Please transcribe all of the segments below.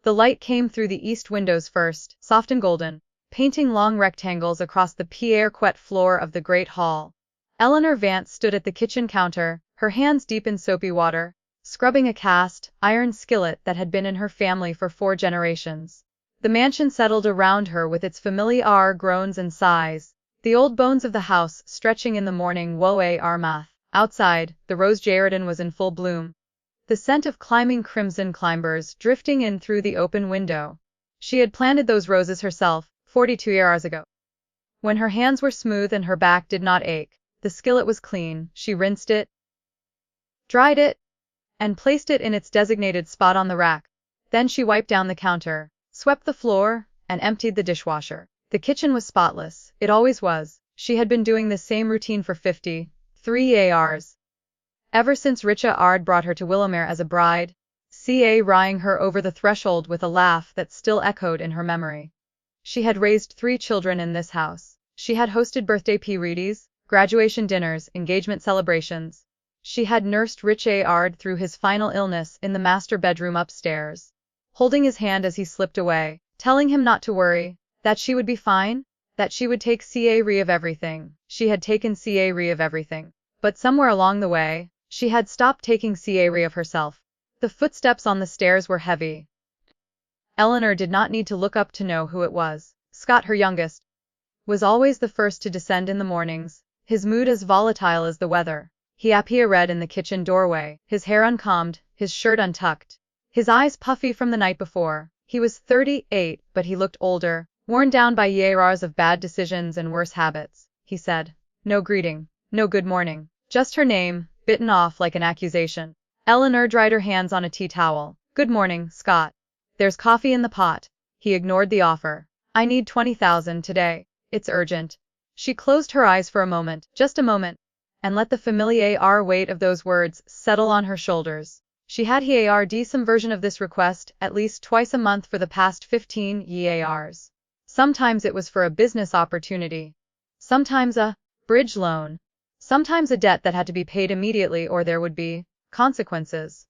The light came through the east windows first, soft and golden, painting long rectangles across the pierre-quette floor of the great hall. Eleanor Vance stood at the kitchen counter, her hands deep in soapy water, scrubbing a cast iron skillet that had been in her family for 4 generations. The mansion settled around her with its familiar groans and sighs, the old bones of the house stretching in the morning woe armath. Outside, the rose geranium was in full bloom, the scent of climbing crimson climbers drifting in through the open window. She had planted those roses herself, 42 years ago. When her hands were smooth and her back did not ache, the skillet was clean, she rinsed it, dried it, and placed it in its designated spot on the rack. Then she wiped down the counter, swept the floor, and emptied the dishwasher. The kitchen was spotless, it always was. She had been doing this same routine for 53 years. Ever since Richa Ard brought her to Willowmere as a bride, eyeing her over the threshold with a laugh that still echoed in her memory. She had raised 3 children in this house. She had hosted birthday parties, graduation dinners, engagement celebrations. She had nursed Rich Ard through his final illness in the master bedroom upstairs, holding his hand as he slipped away, telling him not to worry, that she would be fine, that she would take care of everything. She had taken care of everything. But somewhere along the way, she had stopped taking care of herself. The footsteps on the stairs were heavy. Eleanor did not need to look up to know who it was. Scott, her youngest, was always the first to descend in the mornings, his mood as volatile as the weather. He appeared in the kitchen doorway, his hair uncombed, his shirt untucked, his eyes puffy from the night before. He was 38, but he looked older, worn down by years of bad decisions and worse habits. He said, "No greeting, no good morning, just her name, bitten off like an accusation." Eleanor dried her hands on a tea towel. "Good morning, Scott. There's coffee in the pot." He ignored the offer. "I need 20,000 today. It's urgent." She closed her eyes for a moment, just a moment, and let the familiar weight of those words settle on her shoulders. She had heard some version of this request at least twice a month for the past 15 years. Sometimes it was for a business opportunity, sometimes a bridge loan, sometimes a debt that had to be paid immediately or there would be consequences.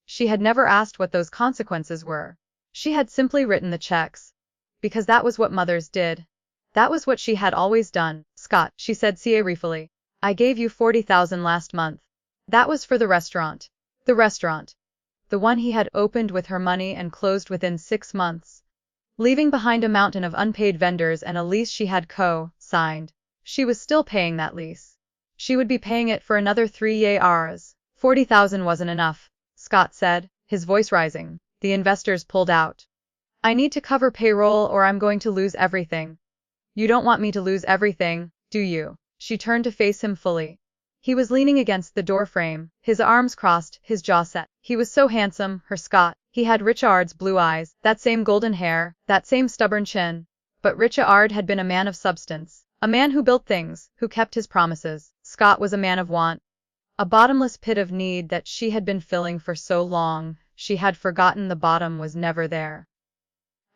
She had never asked what those consequences were. She had simply written the checks, because that was what mothers did. That was what she had always done. "Scott," she said seriously, "I gave you 40,000 last month. That was for the restaurant." The restaurant. The one he had opened with her money and closed within 6 months, leaving behind a mountain of unpaid vendors and a lease she had co-signed. She was still paying that lease. She would be paying it for another 3 years. 40,000 wasn't enough, Scott said, his voice rising. The investors pulled out. "I need to cover payroll or I'm going to lose everything." "You don't want me to lose everything, do you?" She turned to face him fully. He was leaning against the doorframe, his arms crossed, his jaw set. He was so handsome, her Scott. He had Richard's blue eyes, that same golden hair, that same stubborn chin. But Richard had been a man of substance, a man who built things, who kept his promises. Scott was a man of want, a bottomless pit of need that she had been filling for so long, she had forgotten the bottom was never there.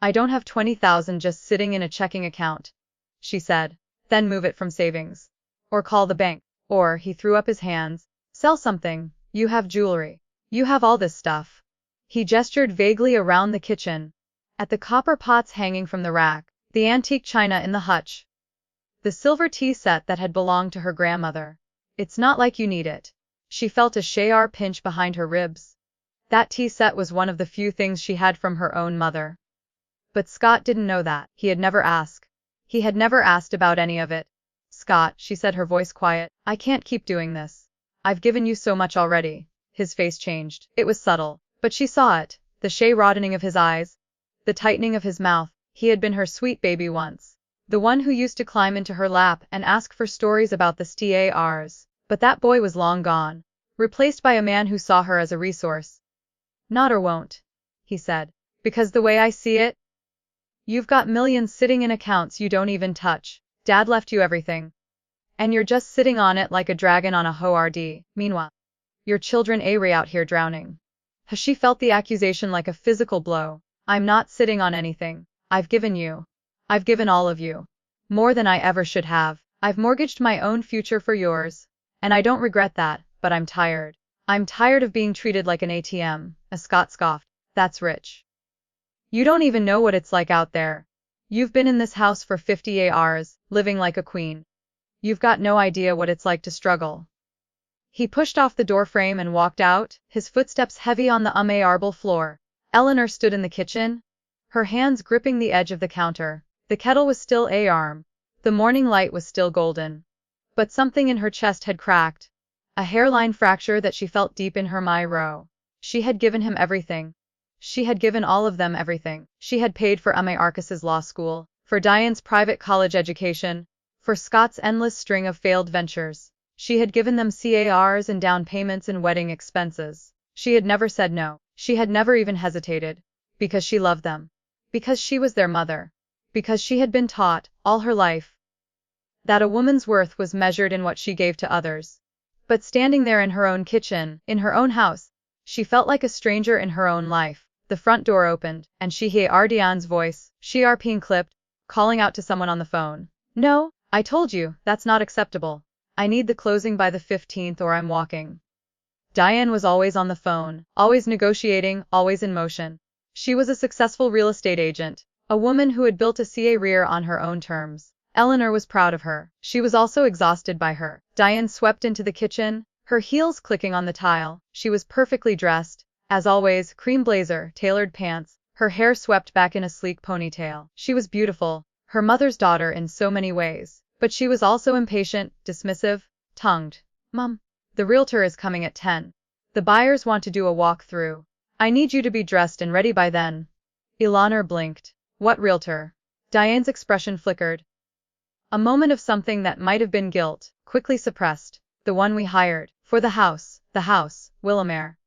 "I don't have 20,000 just sitting in a checking account," she said. "Then move it from savings. Or call the bank. Or," he threw up his hands, "sell something. You have jewelry. You have all this stuff." He gestured vaguely around the kitchen, at the copper pots hanging from the rack, the antique china in the hutch, the silver tea set that had belonged to her grandmother. "It's not like you need it." She felt a sharp pinch behind her ribs. That tea set was one of the few things she had from her own mother. But Scott didn't know that. He had never asked. He had never asked about any of it. "Scott," she said, her voice quiet, "I can't keep doing this. I've given you so much already." His face changed. It was subtle, but she saw it. The broadening of his eyes, the tightening of his mouth. He had been her sweet baby once, the one who used to climb into her lap and ask for stories about the stars. But that boy was long gone, replaced by a man who saw her as a resource. "Not or won't," he said, "because the way I see it, you've got millions sitting in accounts you don't even touch. Dad left you everything, and you're just sitting on it like a dragon on a hoard. Meanwhile, your children are out here drowning." She felt the accusation like a physical blow. "I'm not sitting on anything. I've given you. I've given all of you. More than I ever should have. I've mortgaged my own future for yours. And I don't regret that, but I'm tired. I'm tired of being treated like an ATM." Scott scoffed. "That's rich. You don't even know what it's like out there. You've been in this house for 58 hours, living like a queen. You've got no idea what it's like to struggle. He pushed off the doorframe and walked out, his footsteps heavy on the marble floor. Eleanor stood in the kitchen, her hands gripping the edge of the counter. The kettle was still warm. The morning light was still golden. But something in her chest had cracked. A hairline fracture that she felt deep in her marrow. She had given him everything. She had given all of them everything. She had paid for Arcus's law school, for Diane's private college education, for Scott's endless string of failed ventures. She had given them CARs and down payments and wedding expenses. She had never said no. She had never even hesitated. Because she loved them. Because she was their mother. Because she had been taught, all her life, that a woman's worth was measured in what she gave to others. But standing there in her own kitchen, in her own house, she felt like a stranger in her own life. The front door opened, and she heard Diane's voice, sharply clipped, calling out to someone on the phone. No, I told you, that's not acceptable. I need the closing by the 15th or I'm walking. Diane was always on the phone, always negotiating, always in motion. She was a successful real estate agent, a woman who had built a career on her own terms. Eleanor was proud of her. She was also exhausted by her. Diane swept into the kitchen, her heels clicking on the tile. She was perfectly dressed. As always, cream blazer, tailored pants, her hair swept back in a sleek ponytail. She was beautiful, her mother's daughter in so many ways. But she was also impatient, dismissive, tongued. Mom, the realtor is coming at 10. The buyers want to do a walk-through. I need you to be dressed and ready by then. Eleanor blinked. What realtor? Diane's expression flickered. A moment of something that might have been guilt, quickly suppressed. The one we hired. For the house, Willamere.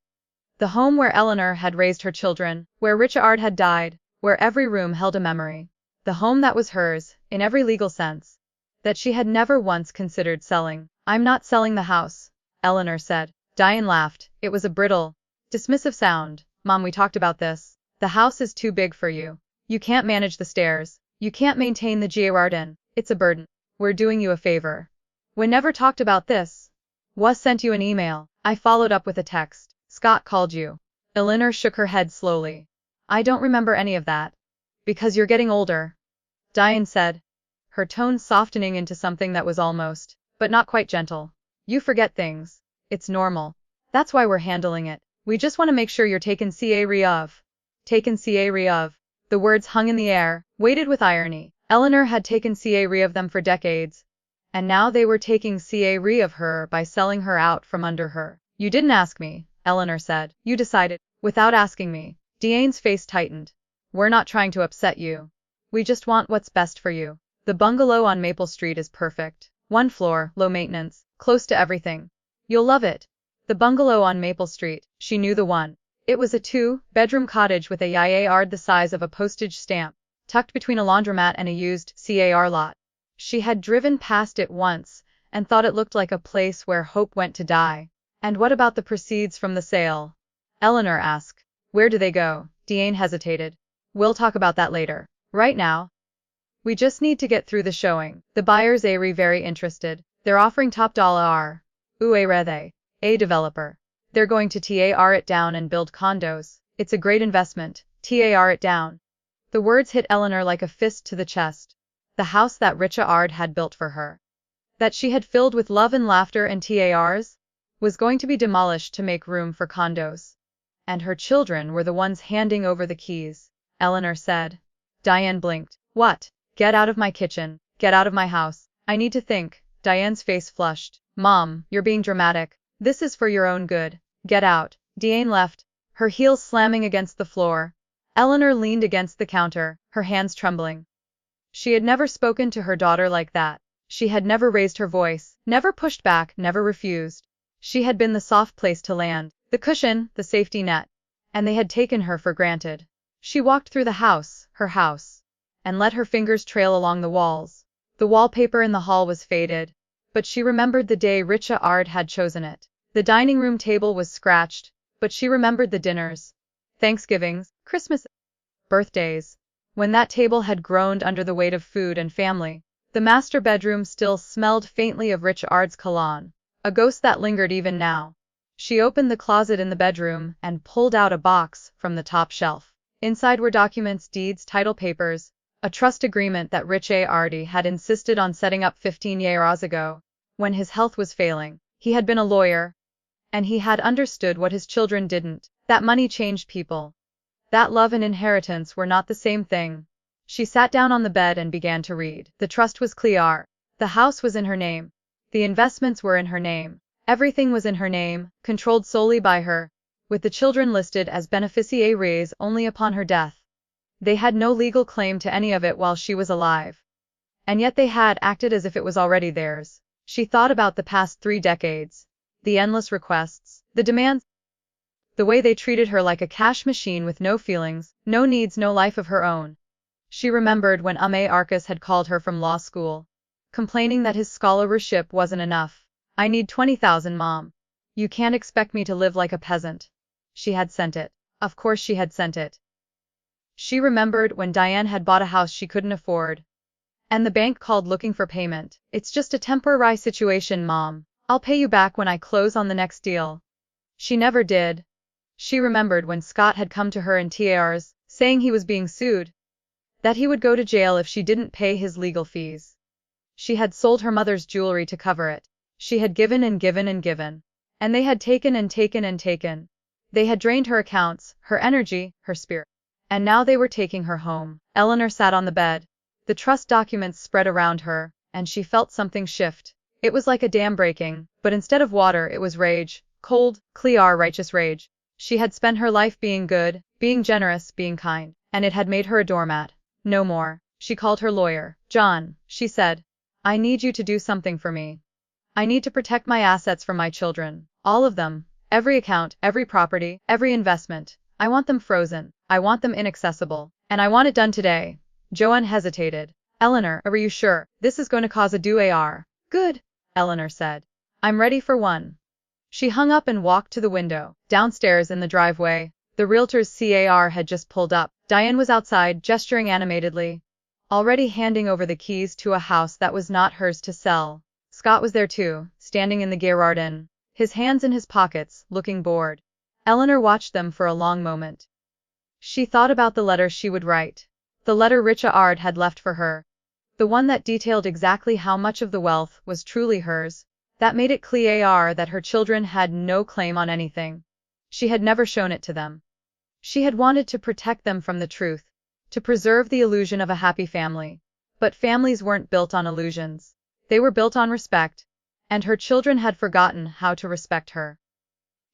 The home where Eleanor had raised her children, where Richard had died, where every room held a memory. The home that was hers, in every legal sense, that she had never once considered selling. I'm not selling the house, Eleanor said. Diane laughed. It was a brittle, dismissive sound. Mom, we talked about this. The house is too big for you. You can't manage the stairs. You can't maintain the garden. It's a burden. We're doing you a favor. We never talked about this. Was sent you an email. I followed up with a text. Scott called you. Eleanor shook her head slowly. I don't remember any of that. Because you're getting older, Diane said, her tone softening into something that was almost, but not quite gentle. You forget things. It's normal. That's why we're handling it. We just want to make sure you're taken care of. Taken care of. The words hung in the air, weighted with irony. Eleanor had taken care of them for decades, and now they were taking care of her by selling her out from under her. You didn't ask me, Eleanor said. You decided, without asking me. Diane's face tightened. We're not trying to upset you. We just want what's best for you. The bungalow on Maple Street is perfect. One floor, low maintenance, close to everything. You'll love it. The bungalow on Maple Street, she knew the one. It was a 2-bedroom cottage with a yard the size of a postage stamp, tucked between a laundromat and a used car lot. She had driven past it once, and thought it looked like a place where hope went to die. And what about the proceeds from the sale? Eleanor asked. Where do they go? Diane hesitated. We'll talk about that later. Right now, we just need to get through the showing. The buyers are very interested. They're offering top dollar. Who are they? A developer. They're going to tear it down and build condos. It's a great investment. Tear it down. The words hit Eleanor like a fist to the chest. The house that Richard had built for her, that she had filled with love and laughter and TARs, was going to be demolished to make room for condos. And her children were the ones handing over the keys. Eleanor said. Diane blinked. What? Get out of my kitchen. Get out of my house. I need to think. Diane's face flushed. Mom, you're being dramatic. This is for your own good. Get out. Diane left, her heels slamming against the floor. Eleanor leaned against the counter, her hands trembling. She had never spoken to her daughter like that. She had never raised her voice, never pushed back, never refused. She had been the soft place to land, the cushion, the safety net, and they had taken her for granted. She walked through the house, her house, and let her fingers trail along the walls. The wallpaper in the hall was faded, but she remembered the day Richard had chosen it. The dining room table was scratched, but she remembered the dinners, Thanksgivings, Christmas, birthdays, when that table had groaned under the weight of food and family. The master bedroom still smelled faintly of Richard's cologne, a ghost that lingered even now. She opened the closet in the bedroom and pulled out a box from the top shelf. Inside were documents, deeds, title papers, a trust agreement that Rich Ard had insisted on setting up 15 years ago. When his health was failing, he had been a lawyer, and he had understood what his children didn't, that money changed people, that love and inheritance were not the same thing. She sat down on the bed and began to read. The trust was clear. The house was in her name. The investments were in her name. Everything was in her name, controlled solely by her, with the children listed as beneficiaries only upon her death. They had no legal claim to any of it while she was alive. And yet they had acted as if it was already theirs. She thought about the past 3 decades. The endless requests, the demands, the way they treated her like a cash machine with no feelings, no needs, no life of her own. She remembered when Arcus had called her from law school, complaining that his scholarship wasn't enough. I need 20,000, Mom. You can't expect me to live like a peasant. She had sent it. Of course she had sent it. She remembered when Diane had bought a house she couldn't afford, and the bank called looking for payment. It's just a temporary situation, Mom. I'll pay you back when I close on the next deal. She never did. She remembered when Scott had come to her in tears, saying he was being sued, that he would go to jail if she didn't pay his legal fees. She had sold her mother's jewelry to cover it. She had given and given and given. And they had taken and taken and taken. They had drained her accounts, her energy, her spirit. And now they were taking her home. Eleanor sat on the bed. The trust documents spread around her, and she felt something shift. It was like a dam breaking, but instead of water it was rage, cold, clear, righteous rage. She had spent her life being good, being generous, being kind, and it had made her a doormat. No more. She called her lawyer. John, she said, I need you to do something for me. I need to protect my assets from my children. All of them. Every account, every property, every investment. I want them frozen. I want them inaccessible. And I want it done today. Joanne hesitated. Eleanor, are you sure? This is going to cause a doer. Good, Eleanor said. I'm ready for one. She hung up and walked to the window. Downstairs in the driveway, the realtor's car had just pulled up. Diane was outside, gesturing animatedly, already handing over the keys to a house that was not hers to sell. Scott was there too, standing in the garden, his hands in his pockets, looking bored. Eleanor watched them for a long moment. She thought about the letter she would write. The letter Richard had left for her. The one that detailed exactly how much of the wealth was truly hers, that made it clear that her children had no claim on anything. She had never shown it to them. She had wanted to protect them from the truth, to preserve the illusion of a happy family. But families weren't built on illusions. They were built on respect, and her children had forgotten how to respect her.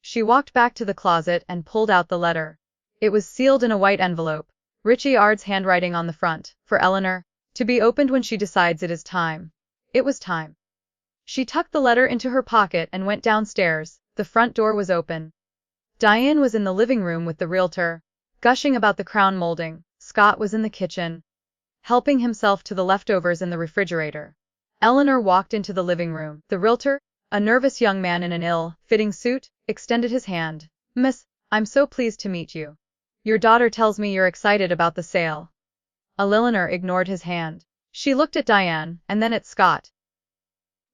She walked back to the closet and pulled out the letter. It was sealed in a white envelope, Richard's handwriting on the front, for Eleanor, to be opened when she decides it is time. It was time. She tucked the letter into her pocket and went downstairs. The front door was open. Diane was in the living room with the realtor, gushing about the crown molding. Scott was in the kitchen, helping himself to the leftovers in the refrigerator. Eleanor walked into the living room. The realtor, a nervous young man in an ill-fitting suit, extended his hand. Miss, I'm so pleased to meet you. Your daughter tells me you're excited about the sale. Eleanor ignored his hand. She looked at Diane, and then at Scott,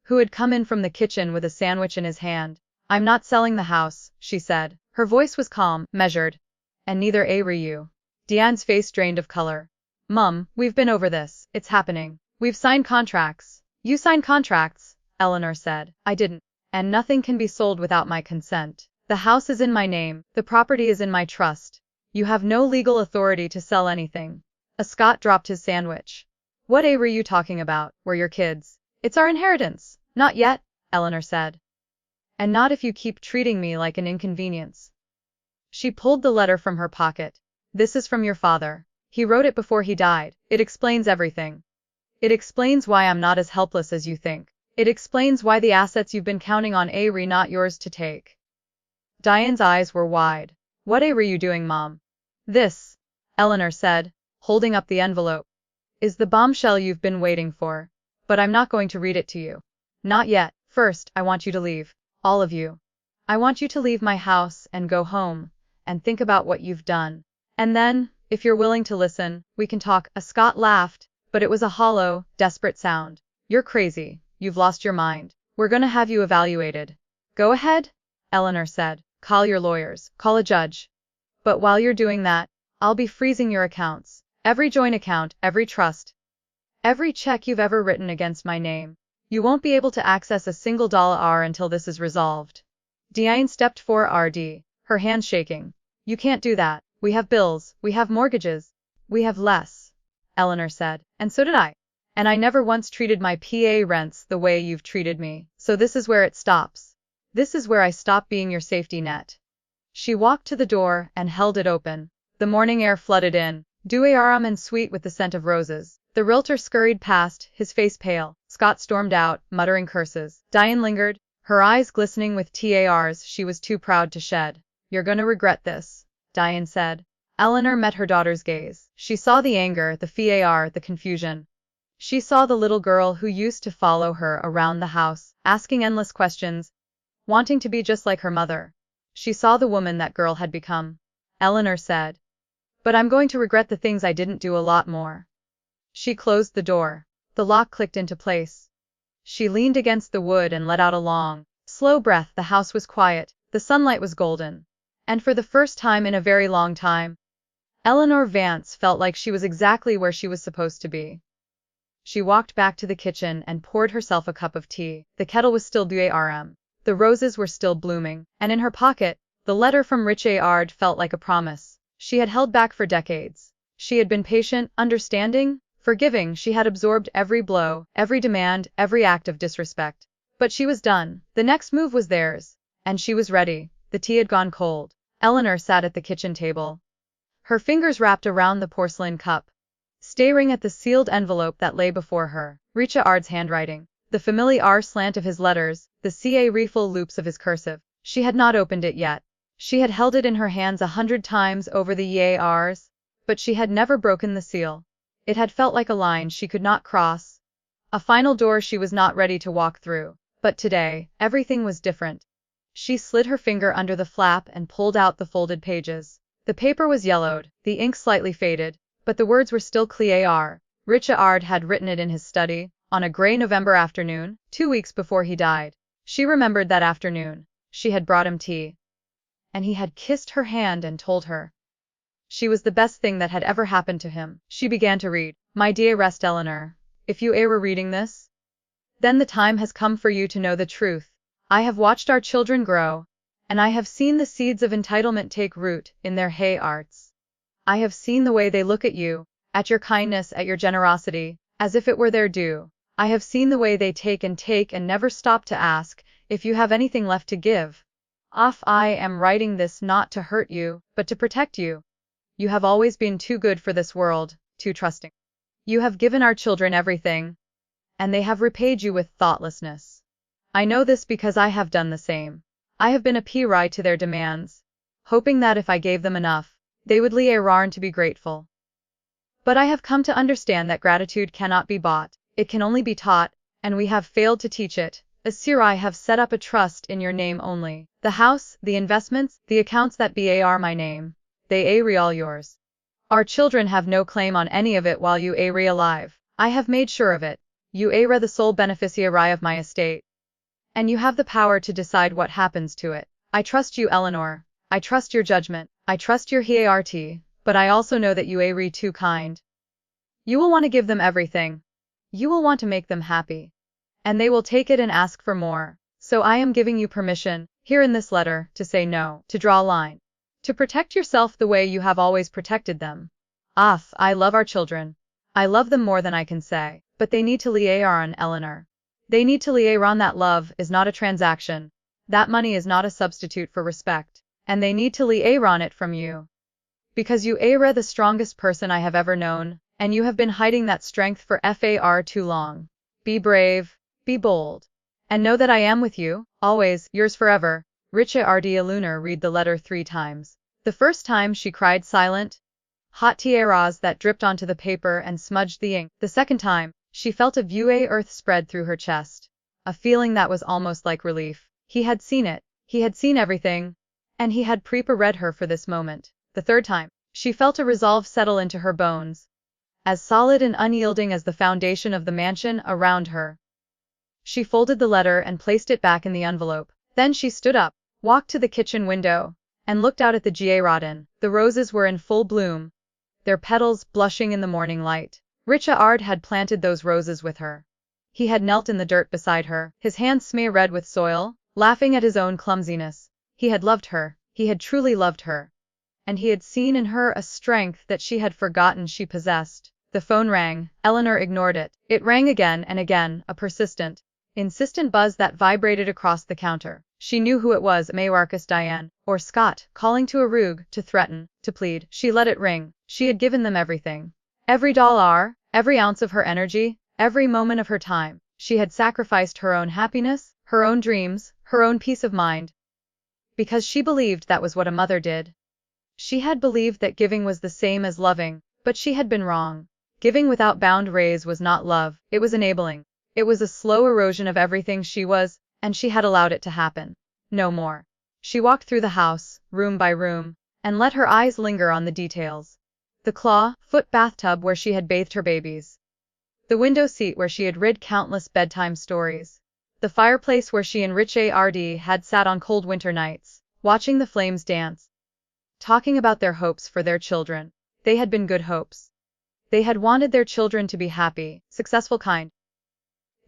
who had come in from the kitchen with a sandwich in his hand. I'm not selling the house, she said. Her voice was calm, measured. And neither are you. Diane's face drained of color. Mum, we've been over this. It's happening. We've signed contracts. You signed contracts, Eleanor said. I didn't. And nothing can be sold without my consent. The house is in my name. The property is in my trust. You have no legal authority to sell anything. Scott dropped his sandwich. What were you talking about? We're your kids. It's our inheritance. Not yet, Eleanor said. And not if you keep treating me like an inconvenience. She pulled the letter from her pocket. This is from your father. He wrote it before he died. It explains everything. It explains why I'm not as helpless as you think. It explains why the assets you've been counting on are not yours to take. Diane's eyes were wide. What were you doing, Mom? This, Eleanor said, holding up the envelope, is the bombshell you've been waiting for. But I'm not going to read it to you. Not yet. First, I want you to leave. All of you. I want you to leave my house and go home and think about what you've done. And then, if you're willing to listen, we can talk. Scott laughed, but it was a hollow, desperate sound. You're crazy. You've lost your mind. We're gonna have you evaluated. Go ahead, Eleanor said. Call your lawyers. Call a judge. But while you're doing that, I'll be freezing your accounts. Every joint account, every trust, every check you've ever written against my name. You won't be able to access a single dollar until this is resolved. Diane stepped forward, her hands shaking. You can't do that. We have bills, we have mortgages. We have less, Eleanor said. And so did I. And I never once treated my PA rents the way you've treated me. So this is where it stops. This is where I stop being your safety net. She walked to the door and held it open. The morning air flooded in, dewy and sweet with the scent of roses. The realtor scurried past, his face pale. Scott stormed out, muttering curses. Diane lingered, her eyes glistening with tears she was too proud to shed. You're gonna regret this, Diane said. Eleanor met her daughter's gaze. She saw the anger, the fear, the confusion. She saw the little girl who used to follow her around the house, asking endless questions, wanting to be just like her mother. She saw the woman that girl had become. Eleanor said, but I'm going to regret the things I didn't do a lot more. She closed the door. The lock clicked into place. She leaned against the wood and let out a long, slow breath. The house was quiet. The sunlight was golden. And for the first time in a very long time, Eleanor Vance felt like she was exactly where she was supposed to be. She walked back to the kitchen and poured herself a cup of tea. The kettle was still warm. The roses were still blooming, and in her pocket, the letter from Richard felt like a promise she had held back for decades. She had been patient, understanding, forgiving. She had absorbed every blow, every demand, every act of disrespect. But she was done. The next move was theirs, and she was ready. The tea had gone cold. Eleanor sat at the kitchen table, her fingers wrapped around the porcelain cup, staring at the sealed envelope that lay before her. Richard's handwriting, the familiar slant of his letters, the seriful loops of his cursive. She had not opened it yet. She had held it in her hands 100 times over the years, but she had never broken the seal. It had felt like a line she could not cross, a final door she was not ready to walk through. But today, everything was different. She slid her finger under the flap and pulled out the folded pages. The paper was yellowed, the ink slightly faded, but the words were still clear. Richard had written it in his study, on a gray November afternoon, 2 weeks before he died. She remembered that afternoon. She had brought him tea, and he had kissed her hand and told her she was the best thing that had ever happened to him. She began to read. My dearest Eleanor, if you were reading this, then the time has come for you to know the truth. I have watched our children grow, and I have seen the seeds of entitlement take root in their hearts. I have seen the way they look at you, at your kindness, at your generosity, as if it were their due. I have seen the way they take and never stop to ask if you have anything left to give. I am writing this not to hurt you, but to protect you. You have always been too good for this world, too trusting. You have given our children everything, and they have repaid you with thoughtlessness. I know this because I have done the same. I have been a pariah to their demands, hoping that if I gave them enough, they would learn to be grateful. But I have come to understand that gratitude cannot be bought, it can only be taught, and we have failed to teach it. I have set up a trust in your name only. The house, the investments, the accounts that are my name, they are all yours. Our children have no claim on any of it while you are alive. I have made sure of it. You are the sole beneficiary of my estate, and you have the power to decide what happens to it. I trust you, Eleanor. I trust your judgment. I trust your heart, but I also know that you are too kind. You will want to give them everything. You will want to make them happy, and they will take it and ask for more. So I am giving you permission, here in this letter, to say no, to draw a line, to protect yourself the way you have always protected them. I love our children. I love them more than I can say, but they need to learn, Eleanor. They need to learn that love is not a transaction, that money is not a substitute for respect, and they need to learn it from you. Because you are the strongest person I have ever known, and you have been hiding that strength for far too long. Be brave, be bold, and know that I am with you, always, yours forever. Richard. Eleanor read the letter 3 times. The first time she cried silent, hot tears that dripped onto the paper and smudged the ink. The second time, she felt a earth spread through her chest, a feeling that was almost like relief. He had seen it, he had seen everything, and he had prepared her for this moment. The third time, she felt a resolve settle into her bones, as solid and unyielding as the foundation of the mansion around her. She folded the letter and placed it back in the envelope. Then she stood up, walked to the kitchen window, and looked out at the garden. The roses were in full bloom, their petals blushing in the morning light. Richard had planted those roses with her. He had knelt in the dirt beside her, his hands smear-red with soil, laughing at his own clumsiness. He had loved her, he had truly loved her. And he had seen in her a strength that she had forgotten she possessed. The phone rang. Eleanor ignored it. It rang again and again, a persistent, insistent buzz that vibrated across the counter. She knew who it was, Marcus, Diane, or Scott, calling to Arug, to threaten, to plead. She let it ring. She had given them everything. Every dollar, every ounce of her energy, every moment of her time. She had sacrificed her own happiness, her own dreams, her own peace of mind. Because she believed that was what a mother did. She had believed that giving was the same as loving, but she had been wrong. Giving without bound rays was not love, it was enabling. It was a slow erosion of everything she was, and she had allowed it to happen. No more. She walked through the house, room by room, and let her eyes linger on the details. The claw-foot bathtub where she had bathed her babies. The window seat where she had read countless bedtime stories. The fireplace where she and Richard had sat on cold winter nights, watching the flames dance, talking about their hopes for their children. They had been good hopes. They had wanted their children to be happy, successful, kind.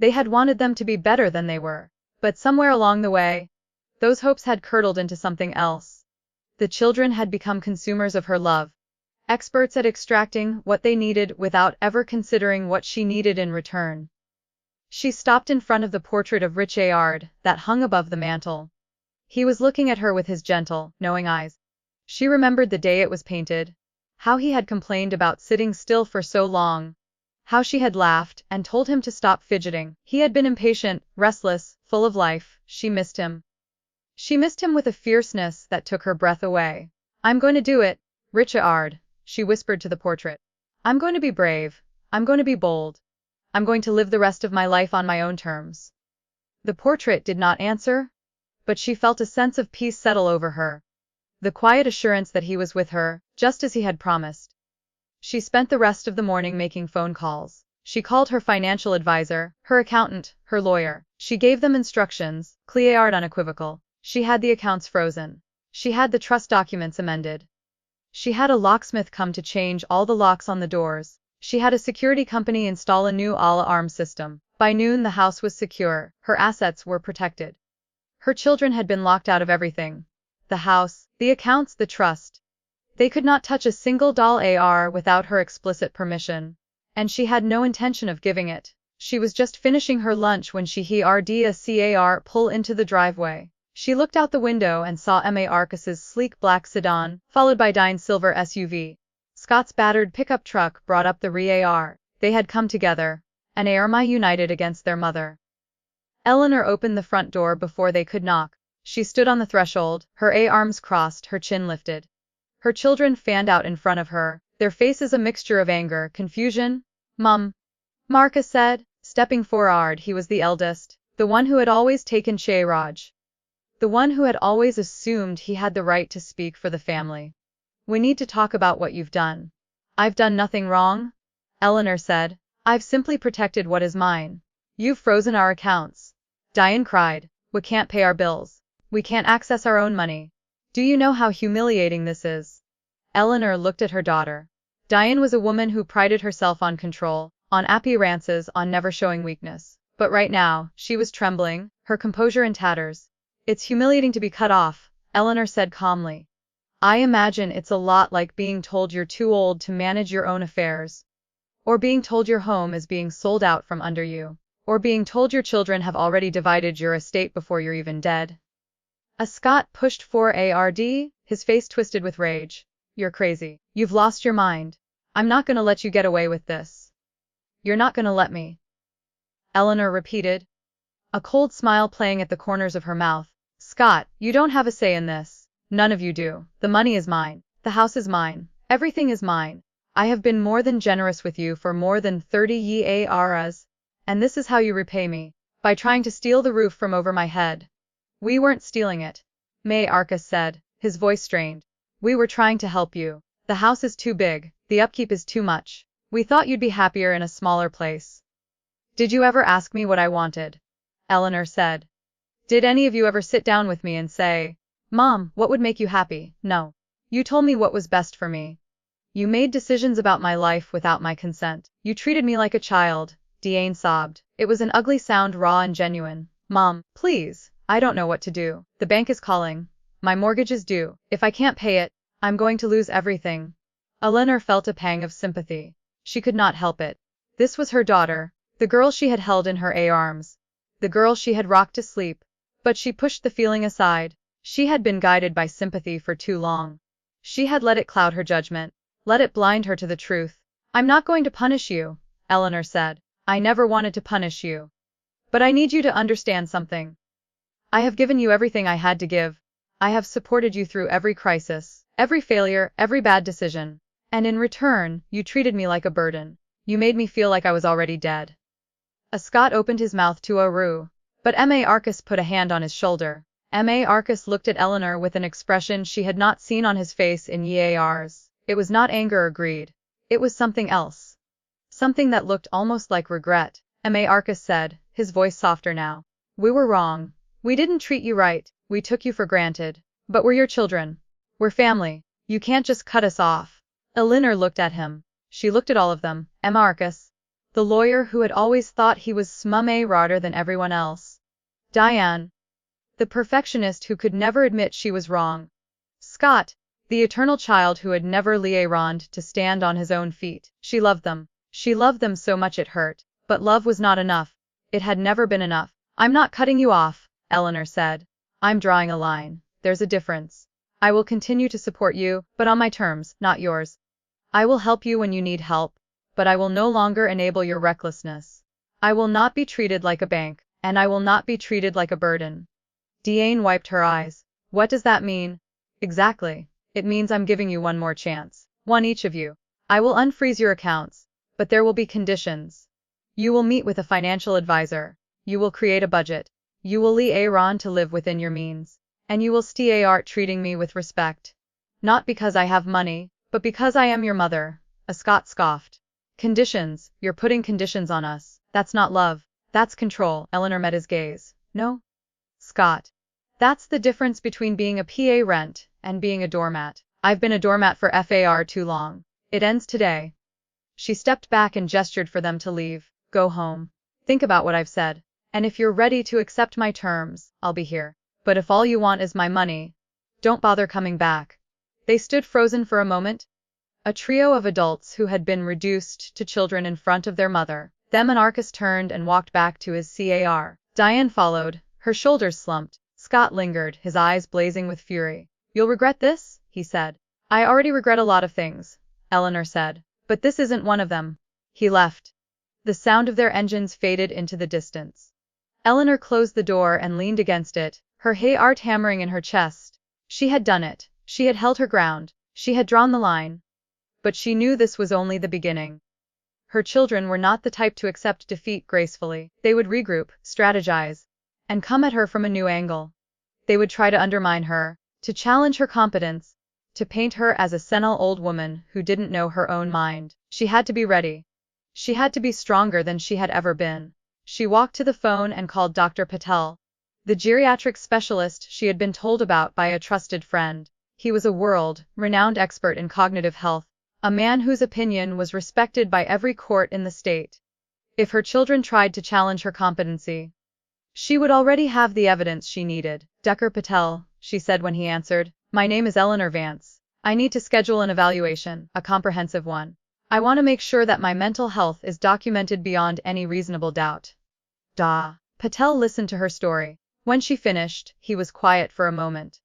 They had wanted them to be better than they were. But somewhere along the way, those hopes had curdled into something else. The children had become consumers of her love, experts at extracting what they needed without ever considering what she needed in return. She stopped in front of the portrait of Richard that hung above the mantel. He was looking at her with his gentle, knowing eyes. She remembered the day it was painted, how he had complained about sitting still for so long, how she had laughed and told him to stop fidgeting. He had been impatient, restless, full of life. She missed him. She missed him with a fierceness that took her breath away. "I'm going to do it, Richard," she whispered to the portrait. "I'm going to be brave. I'm going to be bold. I'm going to live the rest of my life on my own terms." The portrait did not answer, but she felt a sense of peace settle over her. The quiet assurance that he was with her, just as he had promised. She spent the rest of the morning making phone calls. She called her financial advisor, her accountant, her lawyer. She gave them instructions, clear and unequivocal. She had the accounts frozen. She had the trust documents amended. She had a locksmith come to change all the locks on the doors. She had a security company install a new alarm system. By noon the house was secure. Her assets were protected. Her children had been locked out of everything. The house, the accounts, the trust. They could not touch a single dollar without her explicit permission. And she had no intention of giving it. She was just finishing her lunch when she heard a car pull into the driveway. She looked out the window and saw Marcus's sleek black sedan, followed by Diane's silver SUV. Scott's battered pickup truck brought up the rear. They had come together, an army united against their mother. Eleanor opened the front door before they could knock. She stood on the threshold, her arms crossed, her chin lifted. Her children fanned out in front of her, their faces a mixture of anger, confusion. "Mum," Marcus said, stepping forward. He was the eldest, the one who had always taken charge. The one who had always assumed he had the right to speak for the family. "We need to talk about what you've done." "I've done nothing wrong," Eleanor said. "I've simply protected what is mine." "You've frozen our accounts," Diane cried. "We can't pay our bills. We can't access our own money. Do you know how humiliating this is?" Eleanor looked at her daughter. Diane was a woman who prided herself on control, on appearances, on never showing weakness. But right now, she was trembling, her composure in tatters. "It's humiliating to be cut off," Eleanor said calmly. "I imagine it's a lot like being told you're too old to manage your own affairs. Or being told your home is being sold out from under you. Or being told your children have already divided your estate before you're even dead." A Scott pushed forward, his face twisted with rage. "You're crazy. You've lost your mind. I'm not gonna let you get away with this. You're not gonna let me," Eleanor repeated, a cold smile playing at the corners of her mouth. "Scott, you don't have a say in this. None of you do. The money is mine. The house is mine. Everything is mine. I have been more than generous with you for more than 30 years, and this is how you repay me. By trying to steal the roof from over my head." "We weren't stealing it," Marcus said, his voice strained. "We were trying to help you. The house is too big. The upkeep is too much. We thought you'd be happier in a smaller place." "Did you ever ask me what I wanted?" Eleanor said. "Did any of you ever sit down with me and say, Mom, what would make you happy? No. You told me what was best for me. You made decisions about my life without my consent. You treated me like a child, Diane sobbed. It was an ugly sound, raw and genuine. Mom, please, I don't know what to do. The bank is calling. My mortgage is due. If I can't pay it, I'm going to lose everything. Eleanor felt a pang of sympathy. She could not help it. This was her daughter, the girl she had held in her arms, the girl she had rocked to sleep. But she pushed the feeling aside. She had been guided by sympathy for too long. She had let it cloud her judgment, let it blind her to the truth. I'm not going to punish you, Eleanor said. I never wanted to punish you. But I need you to understand something. I have given you everything I had to give. I have supported you through every crisis, every failure, every bad decision. And in return, you treated me like a burden. You made me feel like I was already dead. Scott opened his mouth to rue, but M.A. Arcus put a hand on his shoulder. M.A. Arcus looked at Eleanor with an expression she had not seen on his face in years. It was not anger or greed. It was something else. Something that looked almost like regret. M.A. Arcus said, his voice softer now. We were wrong. We didn't treat you right. We took you for granted. But we're your children. We're family. You can't just cut us off. Eleanor looked at him. She looked at all of them. M. Arcus, the lawyer who had always thought he was smarter than everyone else. Diane, the perfectionist who could never admit she was wrong. Scott, the eternal child who had never learned to stand on his own feet. She loved them. She loved them so much it hurt. But love was not enough. It had never been enough. I'm not cutting you off, Eleanor said. I'm drawing a line. There's a difference. I will continue to support you, but on my terms, not yours. I will help you when you need help, but I will no longer enable your recklessness. I will not be treated like a bank, and I will not be treated like a burden. Diane wiped her eyes. What does that mean? Exactly. It means I'm giving you one more chance. One each of you. I will unfreeze your accounts, but there will be conditions. You will meet with a financial advisor. You will create a budget. You will learn to live within your means. And you will start treating me with respect. Not because I have money, but because I am your mother. Scott scoffed. Conditions. You're putting conditions on us. That's not love. That's control. Eleanor met his gaze. No? Scott. That's the difference between being a PA rent and being a doormat. I've been a doormat for far too long. It ends today. She stepped back and gestured for them to leave. Go home. Think about what I've said. And if you're ready to accept my terms, I'll be here. But if all you want is my money, don't bother coming back. They stood frozen for a moment. A trio of adults who had been reduced to children in front of their mother. Them and Arcus turned and walked back to his car. Diane followed, her shoulders slumped. Scott lingered, his eyes blazing with fury. You'll regret this, he said. I already regret a lot of things, Eleanor said. But this isn't one of them. He left. The sound of their engines faded into the distance. Eleanor closed the door and leaned against it, her heart hammering in her chest. She had done it. She had held her ground. She had drawn the line. But she knew this was only the beginning. Her children were not the type to accept defeat gracefully. They would regroup, strategize, and come at her from a new angle. They would try to undermine her, to challenge her competence, to paint her as a senile old woman who didn't know her own mind. She had to be ready. She had to be stronger than she had ever been. She walked to the phone and called Dr. Patel, the geriatric specialist she had been told about by a trusted friend. He was a world-renowned expert in cognitive health, a man whose opinion was respected by every court in the state. If her children tried to challenge her competency, she would already have the evidence she needed. Dr. Patel, she said when he answered, my name is Eleanor Vance. I need to schedule an evaluation, a comprehensive one. I want to make sure that my mental health is documented beyond any reasonable doubt. Patel listened to her story. When she finished, he was quiet for a moment.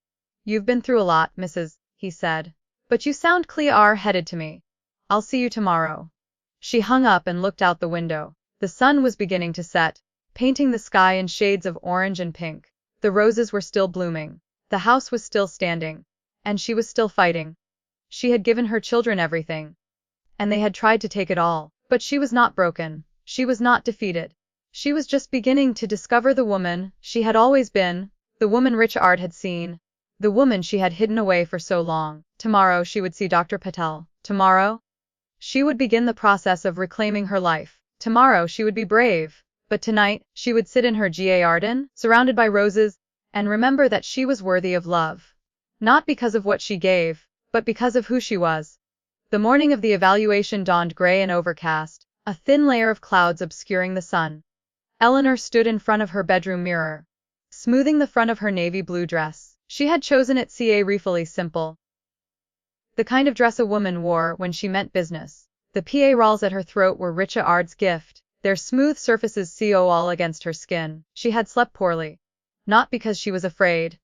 You've been through a lot, Mrs., he said. But you sound clear-headed to me. I'll see you tomorrow. She hung up and looked out the window. The sun was beginning to set, painting the sky in shades of orange and pink. The roses were still blooming. The house was still standing. And she was still fighting. She had given her children everything. And they had tried to take it all. But she was not broken. She was not defeated. She was just beginning to discover the woman she had always been, the woman Richard had seen, the woman she had hidden away for so long. Tomorrow she would see Dr. Patel. Tomorrow she would begin the process of reclaiming her life. Tomorrow she would be brave. But tonight, she would sit in her garden, surrounded by roses, and remember that she was worthy of love. Not because of what she gave, but because of who she was. The morning of the evaluation dawned gray and overcast, a thin layer of clouds obscuring the sun. Eleanor stood in front of her bedroom mirror, smoothing the front of her navy blue dress. She had chosen it carefully simple. The kind of dress a woman wore when she meant business. The pearls at her throat were Richa Ard's gift, their smooth surfaces all against her skin. She had slept poorly. Not because she was afraid.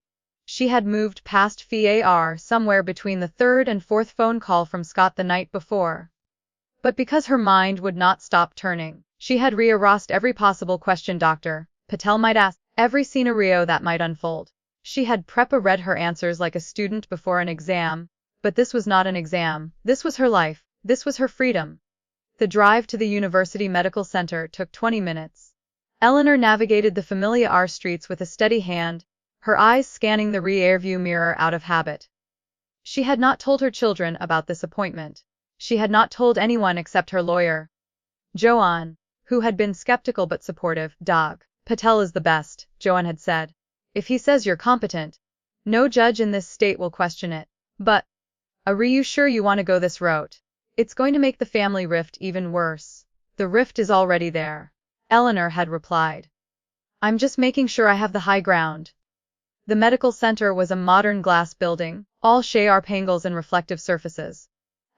She had moved past VAR somewhere between the third and fourth phone call from Scott the night before. But because her mind would not stop turning. She had rehearsed every possible question Dr. Patel might ask, every scenario that might unfold. She had read her answers like a student before an exam. But this was not an exam. This was her life. This was her freedom. The drive to the University Medical Center took 20 minutes. Eleanor navigated the familiar streets with a steady hand, her eyes scanning the rear-view mirror out of habit. She had not told her children about this appointment. She had not told anyone except her lawyer, Joanne, who had been skeptical but supportive. Dog. Patel is the best, Joanne had said. If he says you're competent, no judge in this state will question it. But, are you sure you want to go this route? It's going to make the family rift even worse. The rift is already there, Eleanor had replied. I'm just making sure I have the high ground. The medical center was a modern glass building, all sharp angles and reflective surfaces.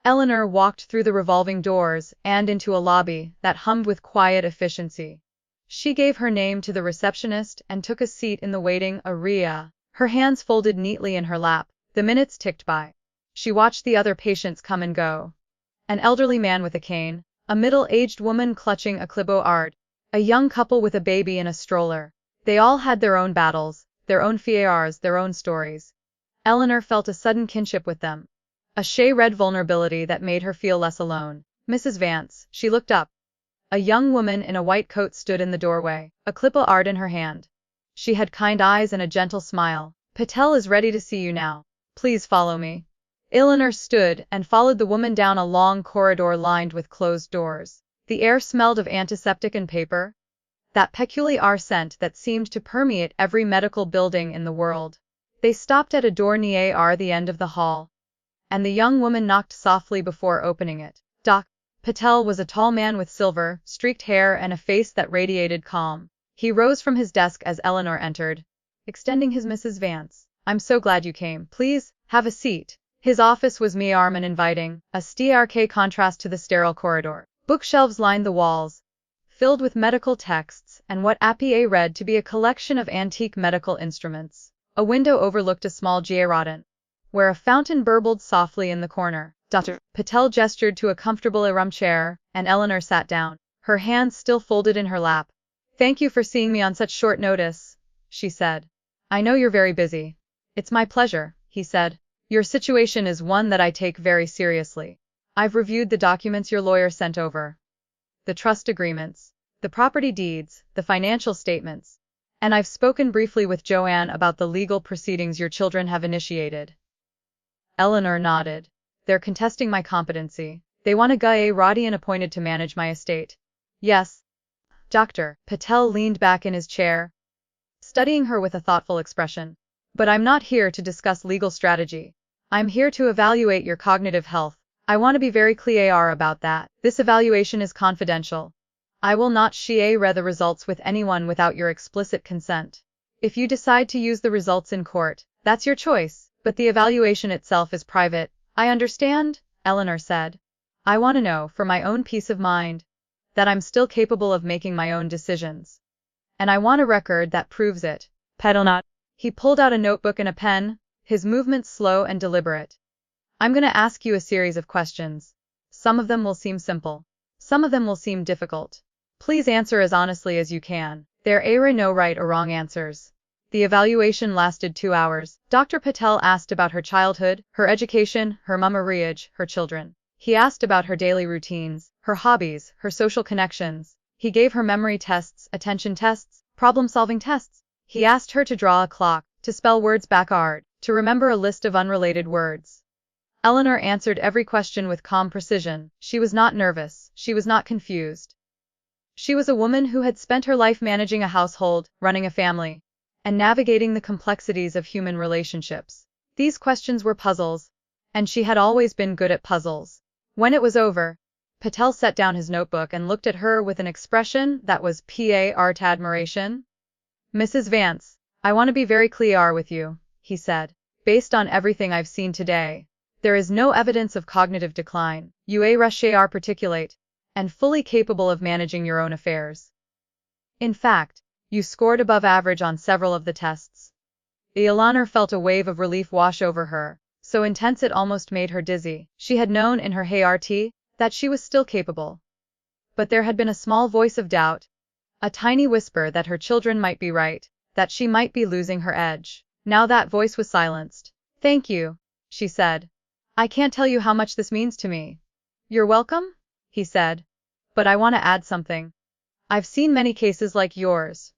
Eleanor walked through the revolving doors and into a lobby that hummed with quiet efficiency. She gave her name to the receptionist and took a seat in the waiting area, her hands folded neatly in her lap. The minutes ticked by. She watched the other patients come and go. An elderly man with a cane, a middle-aged woman clutching a clipboard, a young couple with a baby in a stroller. They all had their own battles, their own fears, their own stories. Eleanor felt a sudden kinship with them. A red vulnerability that made her feel less alone. Mrs. Vance, she looked up. A young woman in a white coat stood in the doorway, a clipboard in her hand. She had kind eyes and a gentle smile. Patel is ready to see you now. Please follow me. Eleanor stood and followed the woman down a long corridor lined with closed doors. The air smelled of antiseptic and paper, that peculiar scent that seemed to permeate every medical building in the world. They stopped at a door near the end of the hall, and the young woman knocked softly before opening it. Doc. Patel was a tall man with silver, streaked hair and a face that radiated calm. He rose from his desk as Eleanor entered, extending his Mrs. Vance. I'm so glad you came. Please, have a seat. His office was warm and inviting, a stark contrast to the sterile corridor. Bookshelves lined the walls, filled with medical texts and what Appie read to be a collection of antique medical instruments. A window overlooked a small garden, where a fountain burbled softly in the corner. Dr. Patel gestured to a comfortable armchair, and Eleanor sat down, her hands still folded in her lap. Thank you for seeing me on such short notice, she said. I know you're very busy. It's my pleasure, he said. Your situation is one that I take very seriously. I've reviewed the documents your lawyer sent over. The trust agreements, the property deeds, the financial statements. And I've spoken briefly with Joanne about the legal proceedings your children have initiated. Eleanor nodded. They're contesting my competency. They want a guardian appointed to manage my estate. Yes. Dr. Patel leaned back in his chair, studying her with a thoughtful expression. But I'm not here to discuss legal strategy. I'm here to evaluate your cognitive health. I want to be very clear about that. This evaluation is confidential. I will not share the results with anyone without your explicit consent. If you decide to use the results in court, that's your choice, but the evaluation itself is private. I understand, Eleanor said. I want to know, for my own peace of mind, that I'm still capable of making my own decisions. And I want a record that proves it. Patel nodded. He pulled out a notebook and a pen, his movements slow and deliberate. I'm going to ask you a series of questions. Some of them will seem simple. Some of them will seem difficult. Please answer as honestly as you can. There are no right or wrong answers. The evaluation lasted 2 hours. Dr. Patel asked about her childhood, her education, her marriage, her children. He asked about her daily routines, her hobbies, her social connections. He gave her memory tests, attention tests, problem-solving tests. He asked her to draw a clock, to spell words backward, to remember a list of unrelated words. Eleanor answered every question with calm precision. She was not nervous. She was not confused. She was a woman who had spent her life managing a household, running a family, and navigating the complexities of human relationships. These questions were puzzles, and she had always been good at puzzles. When it was over, Patel set down his notebook and looked at her with an expression that was part admiration. Mrs. Vance, I want to be very clear with you, he said. Based on everything I've seen today, there is no evidence of cognitive decline. You are articulate and fully capable of managing your own affairs. In fact, you scored above average on several of the tests. Eleanor felt a wave of relief wash over her, so intense it almost made her dizzy. She had known in her heart that she was still capable. But there had been a small voice of doubt, a tiny whisper that her children might be right, that she might be losing her edge. Now that voice was silenced. Thank you, she said. I can't tell you how much this means to me. You're welcome, he said. But I want to add something. I've seen many cases like yours.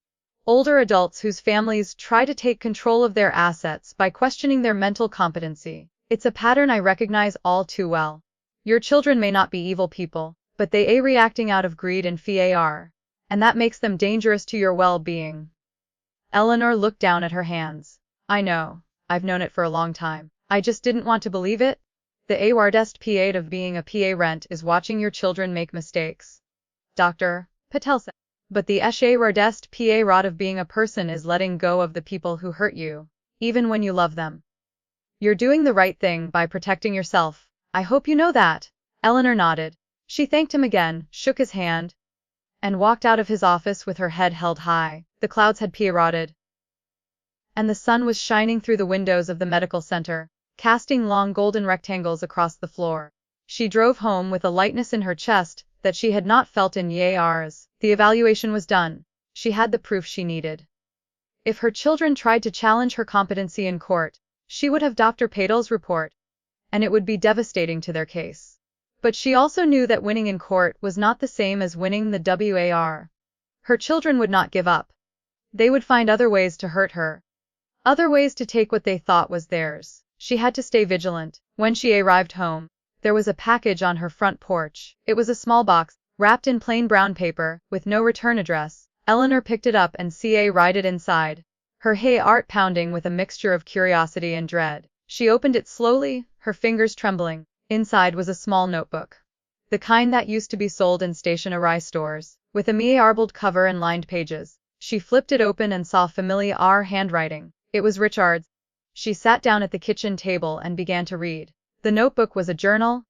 Older adults whose families try to take control of their assets by questioning their mental competency. It's a pattern I recognize all too well. Your children may not be evil people, but they are reacting out of greed and fear, and that makes them dangerous to your well-being. Eleanor looked down at her hands. I know. I've known it for a long time. I just didn't want to believe it. The hardest part of being a parent is watching your children make mistakes. Dr. Patel said. But the hardest part of being a person is letting go of the people who hurt you, even when you love them. You're doing the right thing by protecting yourself. I hope you know that. Eleanor nodded. She thanked him again, shook his hand, and walked out of his office with her head held high. The clouds had parted, and the sun was shining through the windows of the medical center, casting long golden rectangles across the floor. She drove home with a lightness in her chest that she had not felt in years. The evaluation was done. She had the proof she needed. If her children tried to challenge her competency in court, she would have Dr. Patel's report, and it would be devastating to their case. But she also knew that winning in court was not the same as winning the war. Her children would not give up. They would find other ways to hurt her, other ways to take what they thought was theirs. She had to stay vigilant. When she arrived home, there was a package on her front porch. It was a small box, wrapped in plain brown paper, with no return address. Eleanor picked it up and read it inside, her heart pounding with a mixture of curiosity and dread. She opened it slowly, her fingers trembling. Inside was a small notebook, the kind that used to be sold in stationery stores, with a marbled cover and lined pages. She flipped it open and saw familiar handwriting. It was Richard's. She sat down at the kitchen table and began to read. The notebook was a journal,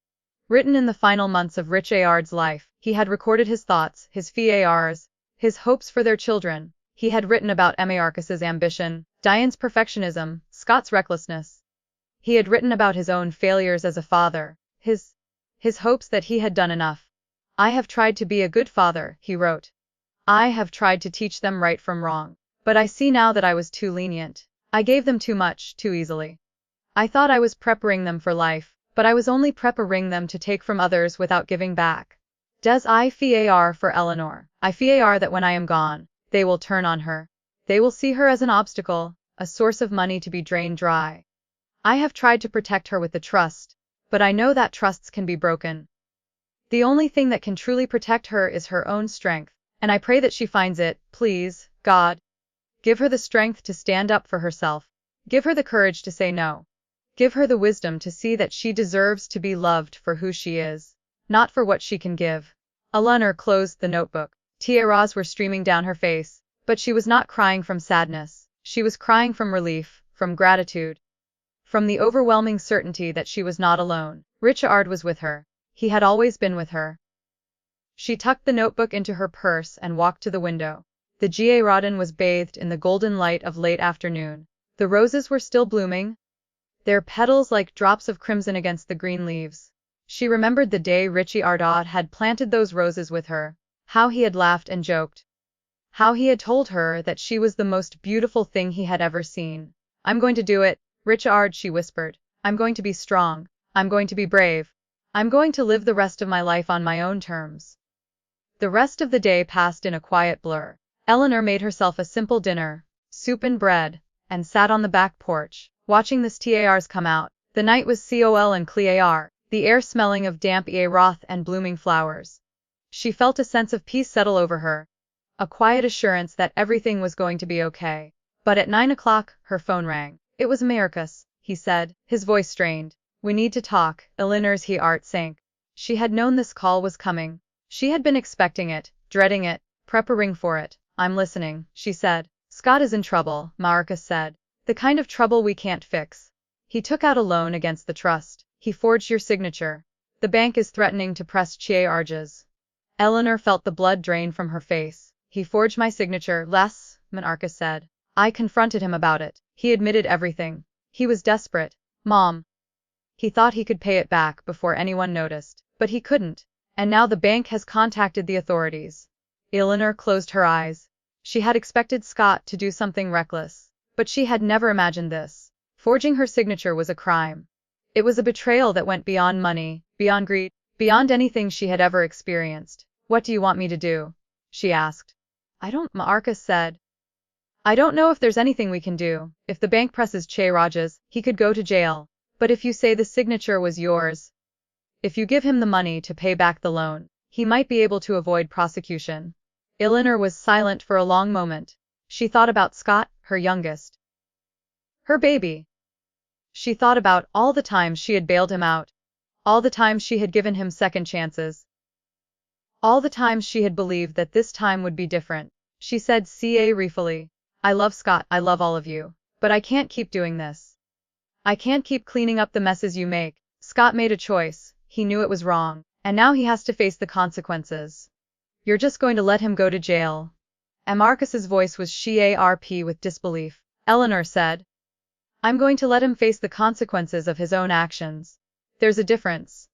written in the final months of Richard's life. He had recorded his thoughts, his fears, his hopes for their children. He had written about Marcus's ambition, Diane's perfectionism, Scott's recklessness. He had written about his own failures as a father, his hopes that he had done enough. I have tried to be a good father, he wrote. I have tried to teach them right from wrong. But I see now that I was too lenient. I gave them too much, too easily. I thought I was preparing them for life, but I was only preparing them to take from others without giving back. Does I fear for Eleanor? I fear that when I am gone, they will turn on her. They will see her as an obstacle, a source of money to be drained dry. I have tried to protect her with the trust, but I know that trusts can be broken. The only thing that can truly protect her is her own strength, and I pray that she finds it. Please, God, give her the strength to stand up for herself. Give her the courage to say no. Give her the wisdom to see that she deserves to be loved for who she is, not for what she can give. Eleanor closed the notebook. Tears were streaming down her face, but she was not crying from sadness. She was crying from relief, from gratitude, from the overwhelming certainty that she was not alone. Richard was with her. He had always been with her. She tucked the notebook into her purse and walked to the window. The garden was bathed in the golden light of late afternoon. The roses were still blooming, their petals like drops of crimson against the green leaves. She remembered the day Richard had planted those roses with her, how he had laughed and joked, how he had told her that she was the most beautiful thing he had ever seen. I'm going to do it, Richard, she whispered. I'm going to be strong. I'm going to be brave. I'm going to live the rest of my life on my own terms. The rest of the day passed in a quiet blur. Eleanor made herself a simple dinner, soup and bread, and sat on the back porch, watching the stars come out. The night was cool and clear, the air smelling of damp earth and blooming flowers. She felt a sense of peace settle over her, a quiet assurance that everything was going to be okay. But at 9 o'clock, her phone rang. It was Marcus. he said, his voice strained. We need to talk. Eleanor's heart sank. She had known this call was coming. She had been expecting it, dreading it, preparing for it. I'm listening, she said. Scott is in trouble, Marcus said. The kind of trouble we can't fix. He took out a loan against the trust. He forged your signature. The bank is threatening to press charges. Eleanor felt the blood drain from her face. He forged my signature, Marcus said. I confronted him about it. He admitted everything. He was desperate. Mom. He thought he could pay it back before anyone noticed, but he couldn't. And now the bank has contacted the authorities. Eleanor closed her eyes. She had expected Scott to do something reckless, but she had never imagined this. Forging her signature was a crime. It was a betrayal that went beyond money, beyond greed, beyond anything she had ever experienced. What do you want me to do? She asked. I don't, Marcus said. I don't know if there's anything we can do. If the bank presses charges, he could go to jail. But if you say the signature was yours, if you give him the money to pay back the loan, he might be able to avoid prosecution. Eleanor was silent for a long moment. She thought about Scott, her youngest. Her baby. She thought about all the times she had bailed him out. All the times she had given him second chances. All the times she had believed that this time would be different. She said ruefully, I love Scott, I love all of you. But I can't keep doing this. I can't keep cleaning up the messes you make. Scott made a choice. He knew it was wrong. And now he has to face the consequences. You're just going to let him go to jail. And Marcus's voice was sharp with disbelief. Eleanor said, I'm going to let him face the consequences of his own actions. There's a difference.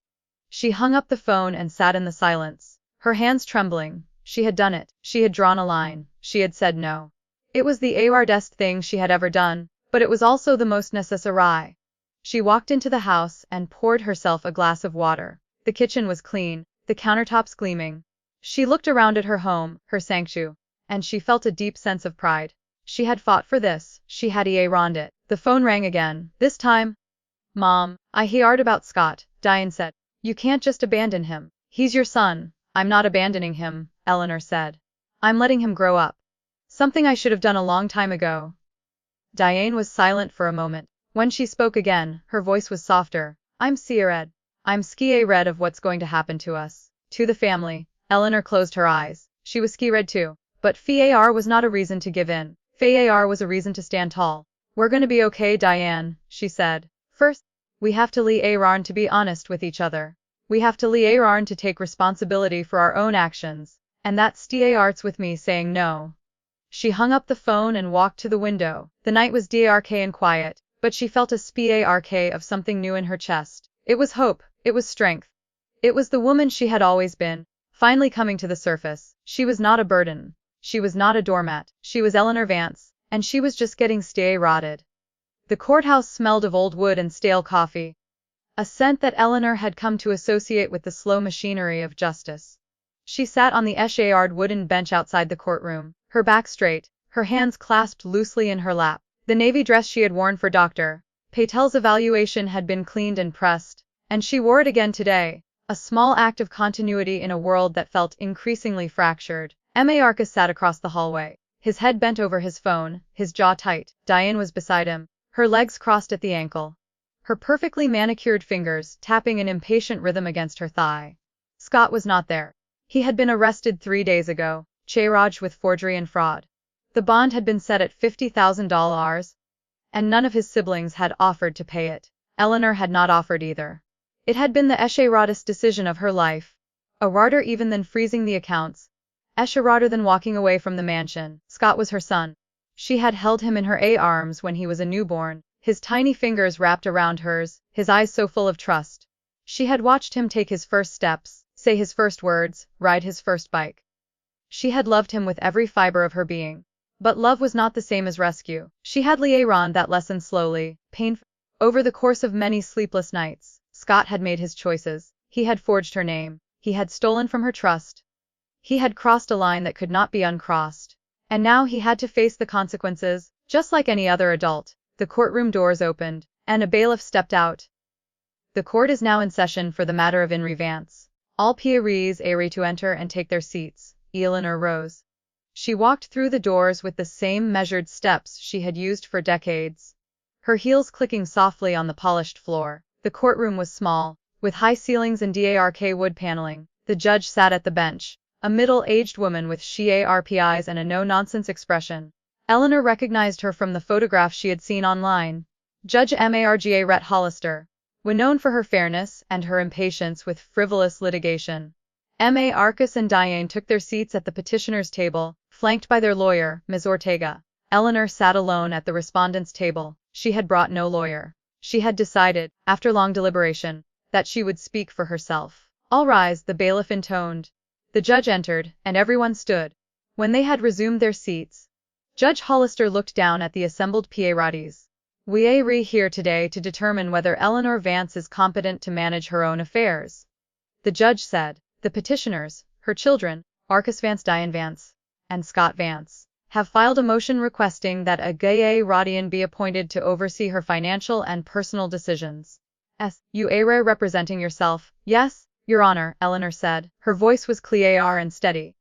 She hung up the phone and sat in the silence, her hands trembling. She had done it. She had drawn a line. She had said no. It was the hardest thing she had ever done, but it was also the most necessary. She walked into the house and poured herself a glass of water. The kitchen was clean, the countertops gleaming. She looked around at her home, her sanctuary, and she felt a deep sense of pride. She had fought for this. She had earned it. The phone rang again. This time, Mom, I heard about Scott, Diane said. You can't just abandon him. He's your son. I'm not abandoning him, Eleanor said. I'm letting him grow up. Something I should have done a long time ago. Diane was silent for a moment. When she spoke again, her voice was softer. I'm scared. I'm scared of what's going to happen to us. To the family. Eleanor closed her eyes. She was scared too. But FAR was not a reason to give in. FAR was a reason to stand tall. We're gonna be okay, Diane, she said. First, we have to learn to be honest with each other. We have to learn to take responsibility for our own actions. And that starts with me saying no. She hung up the phone and walked to the window. The night was dark and quiet, but she felt a spark of something new in her chest. It was hope. It was strength. It was the woman she had always been, finally coming to the surface. She was not a burden. She was not a doormat. She was Eleanor Vance, and she was just getting started. The courthouse smelled of old wood and stale coffee, a scent that Eleanor had come to associate with the slow machinery of justice. She sat on the eshard wooden bench outside the courtroom, her back straight, her hands clasped loosely in her lap. The navy dress she had worn for Dr. Patel's evaluation had been cleaned and pressed, and she wore it again today, a small act of continuity in a world that felt increasingly fractured. Marcus sat across the hallway, his head bent over his phone, his jaw tight. Diane was beside him, her legs crossed at the ankle, her perfectly manicured fingers tapping an impatient rhythm against her thigh. Scott was not there. He had been arrested 3 days ago, charged with forgery and fraud. The bond had been set at $50,000, and none of his siblings had offered to pay it. Eleanor had not offered either. It had been the hardest decision of her life. Harder even than freezing the accounts. Harder than walking away from the mansion. Scott was her son. She had held him in her arms when he was a newborn, his tiny fingers wrapped around hers, his eyes so full of trust. She had watched him take his first steps, say his first words, ride his first bike. She had loved him with every fiber of her being. But love was not the same as rescue. She had learned that lesson slowly, painfully. Over the course of many sleepless nights, Scott had made his choices. He had forged her name. He had stolen from her trust. He had crossed a line that could not be uncrossed. And now he had to face the consequences, just like any other adult. The courtroom doors opened, and a bailiff stepped out. The court is now in session for the matter of Henry Vance. All peers are to enter and take their seats. Eleanor rose. She walked through the doors with the same measured steps she had used for decades. her heels clicking softly on the polished floor. The courtroom was small, with high ceilings and dark wood paneling. The judge sat at the bench, a middle-aged woman with sharp eyes and a no-nonsense expression. Eleanor recognized her from the photograph she had seen online. Judge Margaret Hollister was known for her fairness and her impatience with frivolous litigation. Marcus and Diane took their seats at the petitioner's table, flanked by their lawyer, Ms. Ortega. Eleanor sat alone at the respondent's table. She had brought no lawyer. She had decided, after long deliberation, that she would speak for herself. "All rise," the bailiff intoned. The judge entered, and everyone stood. When they had resumed their seats, Judge Hollister looked down at the assembled parties. "We are here today to determine whether Eleanor Vance is competent to manage her own affairs," the judge said. "The petitioners, her children, Marcus Vance, Diane Vance, and Scott Vance, have filed a motion requesting that a guardian be appointed to oversee her financial and personal decisions." "You are representing yourself?" "Yes, Your Honor," Eleanor said. Her voice was clear and steady.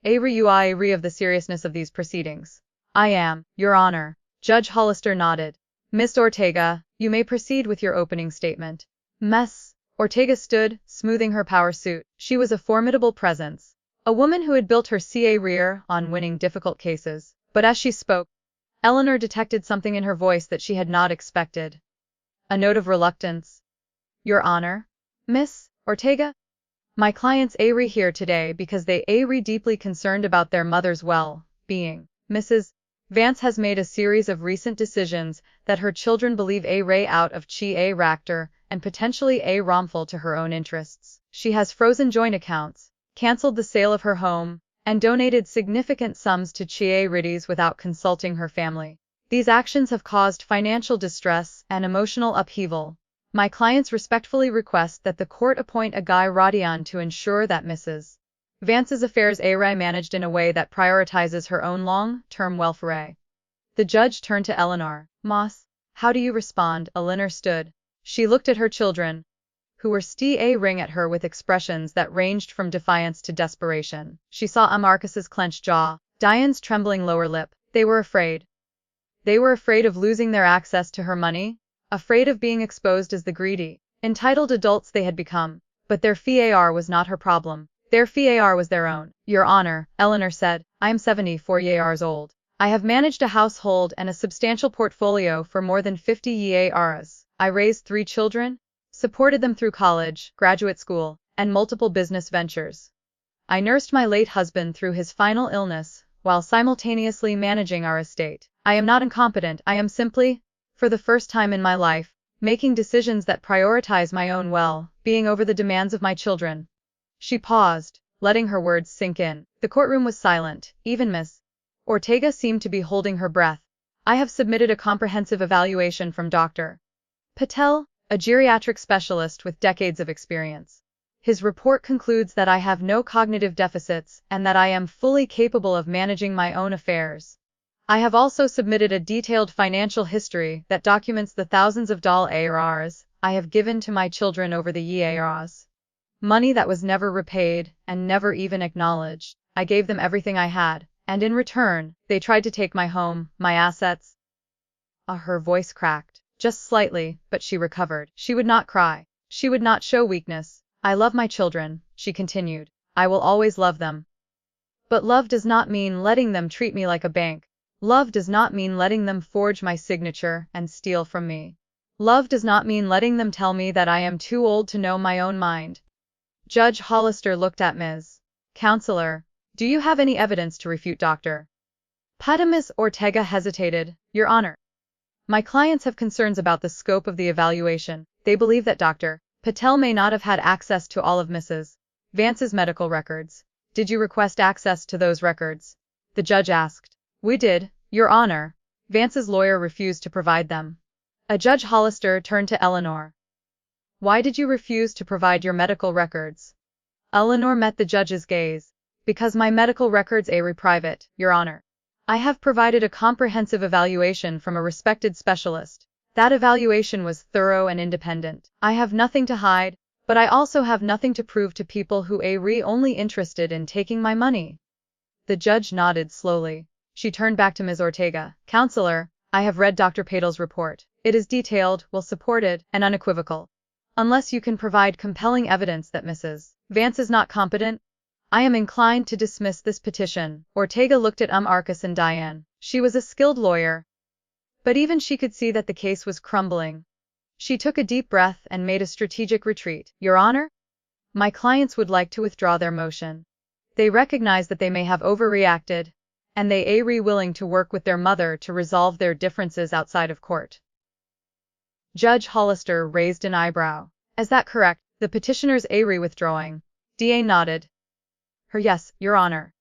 "Are you aware of the seriousness of these proceedings?" "I am, Your Honor." Judge Hollister nodded. "Miss Ortega, you may proceed with your opening statement." Miss Ortega stood, smoothing her power suit. She was a formidable presence, a woman who had built her career on winning difficult cases. But as she spoke, Eleanor detected something in her voice that she had not expected. A note of reluctance. "Your Honor, Miss Ortega, my clients are here today because they are deeply concerned about their mother's well-being. Mrs. Vance has made a series of recent decisions that her children believe are out of character and potentially wrongful to her own interests. She has frozen joint accounts, canceled the sale of her home, and donated significant sums to charities without consulting her family. These actions have caused financial distress and emotional upheaval. My clients respectfully request that the court appoint a guardian to ensure that Mrs. Vance's affairs are managed in a way that prioritizes her own long-term welfare." The judge turned to Eleanor. "Moss, how do you respond?" Eleanor stood. She looked at her children, who were staring at her with expressions that ranged from defiance to desperation. She saw Marcus's clenched jaw, Diane's trembling lower lip. They were afraid. They were afraid of losing their access to her money, afraid of being exposed as the greedy, entitled adults they had become. But their fear was not her problem. Their fear was their own. "Your Honor," Eleanor said, "I am 74 years old. I have managed a household and a substantial portfolio for more than 50 years. I raised 3 children, supported them through college, graduate school, and multiple business ventures. I nursed my late husband through his final illness, while simultaneously managing our estate. I am not incompetent. I am simply, for the first time in my life, making decisions that prioritize my own well-being over the demands of my children." She paused, letting her words sink in. The courtroom was silent. Even Miss Ortega seemed to be holding her breath. "I have submitted a comprehensive evaluation from Dr. Patel, a geriatric specialist with decades of experience. His report concludes that I have no cognitive deficits and that I am fully capable of managing my own affairs. I have also submitted a detailed financial history that documents the thousands of dollars I have given to my children over the years. Money that was never repaid and never even acknowledged. I gave them everything I had, and in return, they tried to take my home, my assets." Her voice cracked, just slightly, but she recovered. She would not cry. She would not show weakness. "I love my children," she continued. "I will always love them. But love does not mean letting them treat me like a bank. Love does not mean letting them forge my signature and steal from me. Love does not mean letting them tell me that I am too old to know my own mind." Judge Hollister looked at Ms. Counselor. "Do you have any evidence to refute Dr. Patel?" Ms. Ortega hesitated. "Your Honor, my clients have concerns about the scope of the evaluation. They believe that Dr. Patel may not have had access to all of Mrs. Vance's medical records." "Did you request access to those records?" the judge asked. "We did, Your Honor." Vance's lawyer refused to provide them. Judge Hollister turned to Eleanor. "Why did you refuse to provide your medical records?" Eleanor met the judge's gaze. "Because my medical records are private, Your Honor. I have provided a comprehensive evaluation from a respected specialist. That evaluation was thorough and independent. I have nothing to hide, but I also have nothing to prove to people who are only interested in taking my money." The judge nodded slowly. She turned back to Ms. Ortega. "Counselor, I have read Dr. Patel's report. It is detailed, well-supported, and unequivocal. Unless you can provide compelling evidence that Mrs. Vance is not competent, I am inclined to dismiss this petition. Ortega looked at Arcus and Diane. She was a skilled lawyer, but even she could see that the case was crumbling. She took a deep breath and made a strategic retreat. Your Honor, my clients would like to withdraw their motion. They recognize that they may have overreacted, and they are willing to work with their mother to resolve their differences outside of court. Judge Hollister raised an eyebrow. Is that correct? The petitioners are withdrawing. DA nodded. Yes, Your Honor.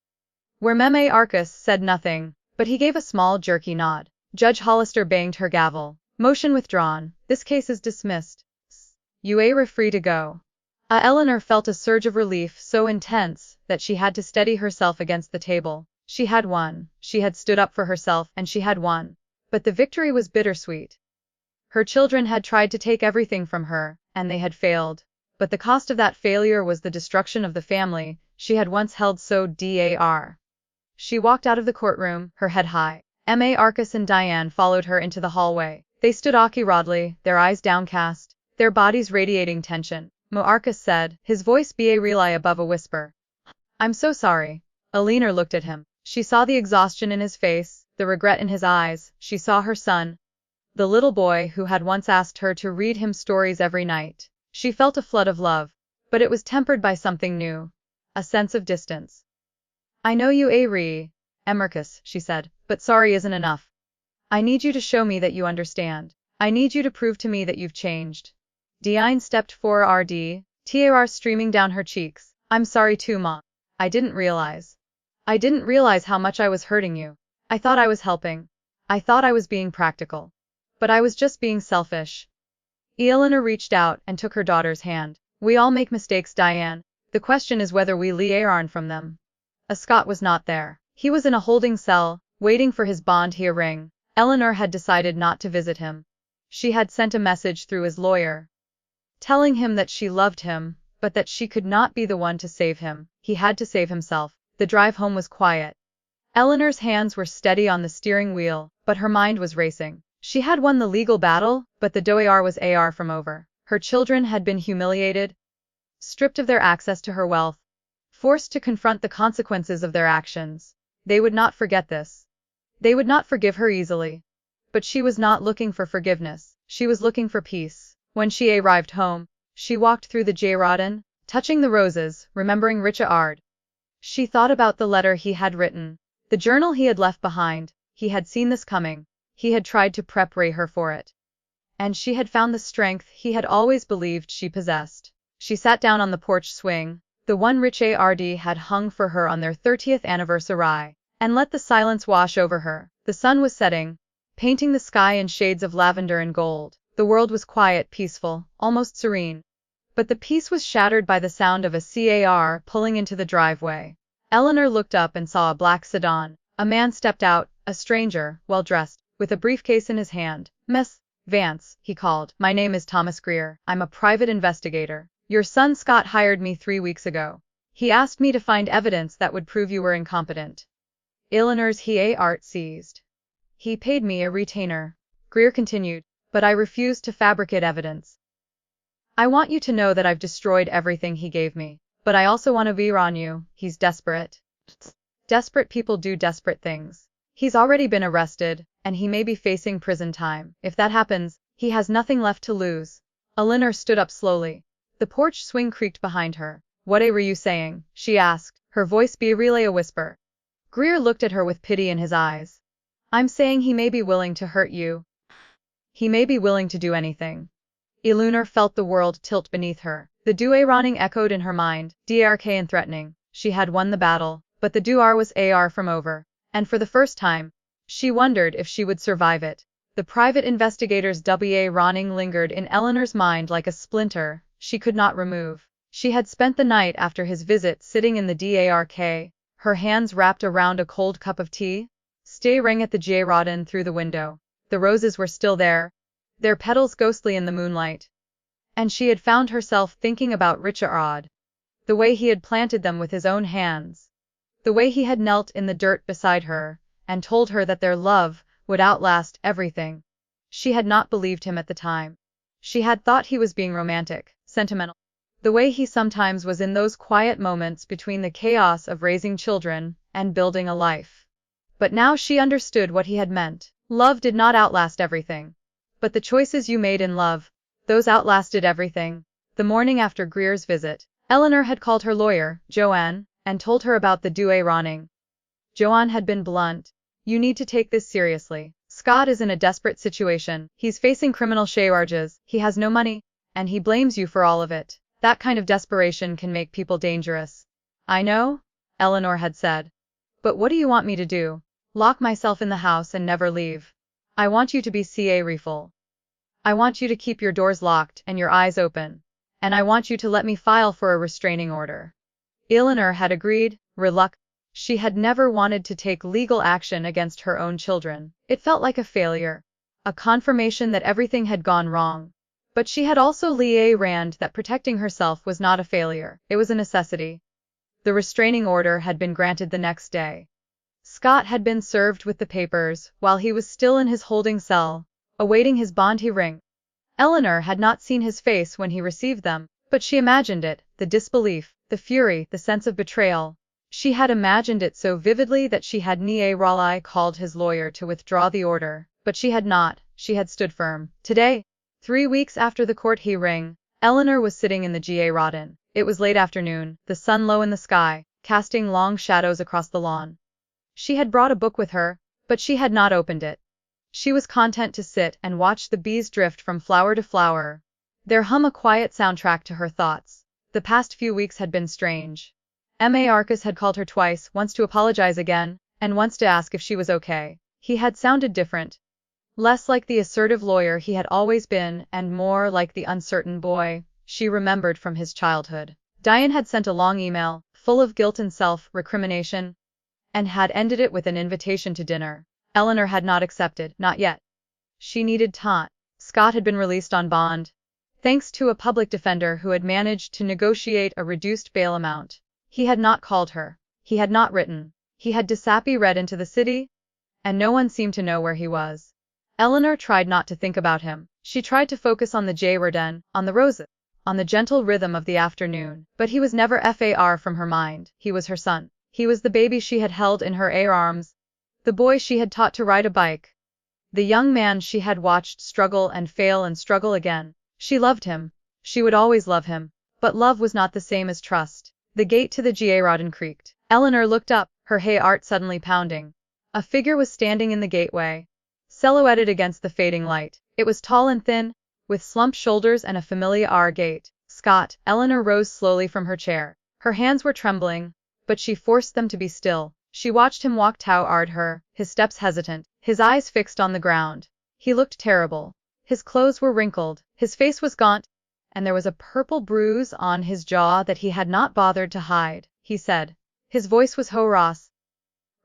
Where Meme Arcus said nothing, but he gave a small jerky nod. Judge Hollister banged her gavel. Motion withdrawn. This case is dismissed. You are free to go. Eleanor felt a surge of relief so intense that she had to steady herself against the table. She had won. She had stood up for herself, and she had won. But the victory was bittersweet. Her children had tried to take everything from her, and they had failed. But the cost of that failure was the destruction of the family she had once held so dear. She walked out of the courtroom, her head high. Arcus and Diane followed her into the hallway. They stood awkwardly, their eyes downcast, their bodies radiating tension. Arcus said, his voice really above a whisper. I'm so sorry. Eleanor looked at him. She saw the exhaustion in his face, the regret in his eyes. She saw her son, the little boy who had once asked her to read him stories every night. She felt a flood of love, but it was tempered by something new, a sense of distance. I know you are, Marcus, she said, but sorry isn't enough. I need you to show me that you understand. I need you to prove to me that you've changed. Diane stepped forward, tears streaming down her cheeks. I'm sorry too, Ma. I didn't realize how much I was hurting you. I thought I was helping. I thought I was being practical. But I was just being selfish. Eleanor reached out and took her daughter's hand. We all make mistakes, Diane. The question is whether we learn from them. Scott was not there. He was in a holding cell, waiting for his bond hearing. Eleanor had decided not to visit him. She had sent a message through his lawyer, telling him that she loved him, but that she could not be the one to save him. He had to save himself. The drive home was quiet. Eleanor's hands were steady on the steering wheel, but her mind was racing. She had won the legal battle, but the doer was from over. Her children had been humiliated, stripped of their access to her wealth, forced to confront the consequences of their actions. They would not forget this. They would not forgive her easily. But she was not looking for forgiveness. She was looking for peace. When she arrived home, she walked through the garden, touching the roses, remembering Richard. She thought about the letter he had written, the journal he had left behind. He had seen this coming. He had tried to prepare her for it. And she had found the strength he had always believed she possessed. She sat down on the porch swing, the one Richard had hung for her on their 30th anniversary, and let the silence wash over her. The sun was setting, painting the sky in shades of lavender and gold. The world was quiet, peaceful, almost serene. But the peace was shattered by the sound of a car pulling into the driveway. Eleanor looked up and saw a black sedan. A man stepped out, a stranger, well-dressed, with a briefcase in his hand. Miss Vance, he called. My name is Thomas Greer. I'm a private investigator. Your son Scott hired me 3 weeks ago. He asked me to find evidence that would prove you were incompetent. Eleanor's heart seized. He paid me a retainer, Greer continued, but I refused to fabricate evidence. I want you to know that I've destroyed everything he gave me, but I also want to be on you. He's desperate. Desperate people do desperate things. He's already been arrested, and he may be facing prison time. If that happens, he has nothing left to lose. Eleanor stood up slowly. The porch swing creaked behind her. What were you saying? She asked, her voice really a whisper. Greer looked at her with pity in his eyes. I'm saying he may be willing to hurt you. He may be willing to do anything. Eleanor felt the world tilt beneath her. The dueling echoed in her mind, dark and threatening. She had won the battle, but the duar was from over. And for the first time, she wondered if she would survive it. The private investigator's running lingered in Eleanor's mind like a splinter she could not remove. She had spent the night after his visit sitting in the dark, her hands wrapped around a cold cup of tea, staring at the garden through the window. The roses were still there, their petals ghostly in the moonlight. And she had found herself thinking about Richard, the way he had planted them with his own hands, the way he had knelt in the dirt beside her, and told her that their love would outlast everything. She had not believed him at the time. She had thought he was being romantic, sentimental, the way he sometimes was in those quiet moments between the chaos of raising children and building a life. But now she understood what he had meant. Love did not outlast everything. But the choices you made in love, those outlasted everything. The morning after Greer's visit, Eleanor had called her lawyer, Joanne, and told her about the duet running. Joanne had been blunt. You need to take this seriously. Scott is in a desperate situation. He's facing criminal charges, he has no money, and he blames you for all of it. That kind of desperation can make people dangerous. I know, Eleanor had said. But what do you want me to do? Lock myself in the house and never leave? I want you to be careful. I want you to keep your doors locked and your eyes open. And I want you to let me file for a restraining order. Eleanor had agreed, reluctant. She had never wanted to take legal action against her own children. It felt like a failure, a confirmation that everything had gone wrong. But she had also learned that protecting herself was not a failure, it was a necessity. The restraining order had been granted the next day. Scott had been served with the papers while he was still in his holding cell, awaiting his bond hearing. Eleanor had not seen his face when he received them, but she imagined it, the disbelief, the fury, the sense of betrayal. She had imagined it so vividly that she had called his lawyer to withdraw the order, but she had not, she had stood firm. Today, 3 weeks after the court hearing, Eleanor was sitting in the garden. It was late afternoon, the sun low in the sky, casting long shadows across the lawn. She had brought a book with her, but she had not opened it. She was content to sit and watch the bees drift from flower to flower. Their hum a quiet soundtrack to her thoughts. The past few weeks had been strange. Arcus had called her twice, once to apologize again, and once to ask if she was okay. He had sounded different. Less like the assertive lawyer he had always been, and more like the uncertain boy she remembered from his childhood. Diane had sent a long email, full of guilt and self-recrimination, and had ended it with an invitation to dinner. Eleanor had not accepted, not yet. She needed time. Scott had been released on bond, thanks to a public defender who had managed to negotiate a reduced bail amount. He had not called her. He had not written. He had read into the city, and no one seemed to know where he was. Eleanor tried not to think about him. She tried to focus on the garden, on the roses, on the gentle rhythm of the afternoon, but he was never far from her mind. He was her son. He was the baby she had held in her arms, the boy she had taught to ride a bike, the young man she had watched struggle and fail and struggle again. She loved him. She would always love him. But love was not the same as trust. The gate to the garden creaked. Eleanor looked up, her heart suddenly pounding. A figure was standing in the gateway, silhouetted against the fading light. It was tall and thin, with slumped shoulders and a familiar gait. Scott. Eleanor rose slowly from her chair. Her hands were trembling, but she forced them to be still. She watched him walk toward her, his steps hesitant, his eyes fixed on the ground. He looked terrible. His clothes were wrinkled, his face was gaunt, and there was a purple bruise on his jaw that he had not bothered to hide. He said. His voice was hoarse,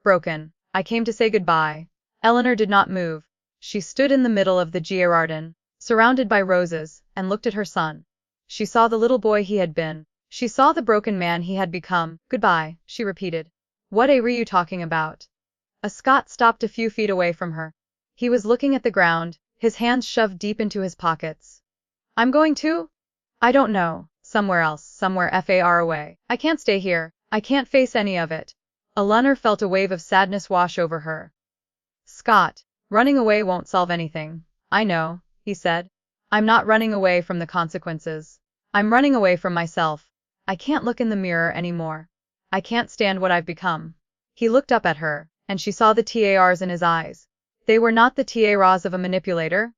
broken. I came to say goodbye. Eleanor did not move. She stood in the middle of the garden, surrounded by roses, and looked at her son. She saw the little boy he had been. She saw the broken man he had become. Goodbye, she repeated. What are you talking about? Scott stopped a few feet away from her. He was looking at the ground, his hands shoved deep into his pockets. I'm going to? I don't know. Somewhere else, somewhere far away. I can't stay here. I can't face any of it. Eleanor felt a wave of sadness wash over her. Scott, running away won't solve anything. I know, he said. I'm not running away from the consequences. I'm running away from myself. I can't look in the mirror anymore. I can't stand what I've become. He looked up at her, and she saw the tears in his eyes. They were not the tears of a manipulator.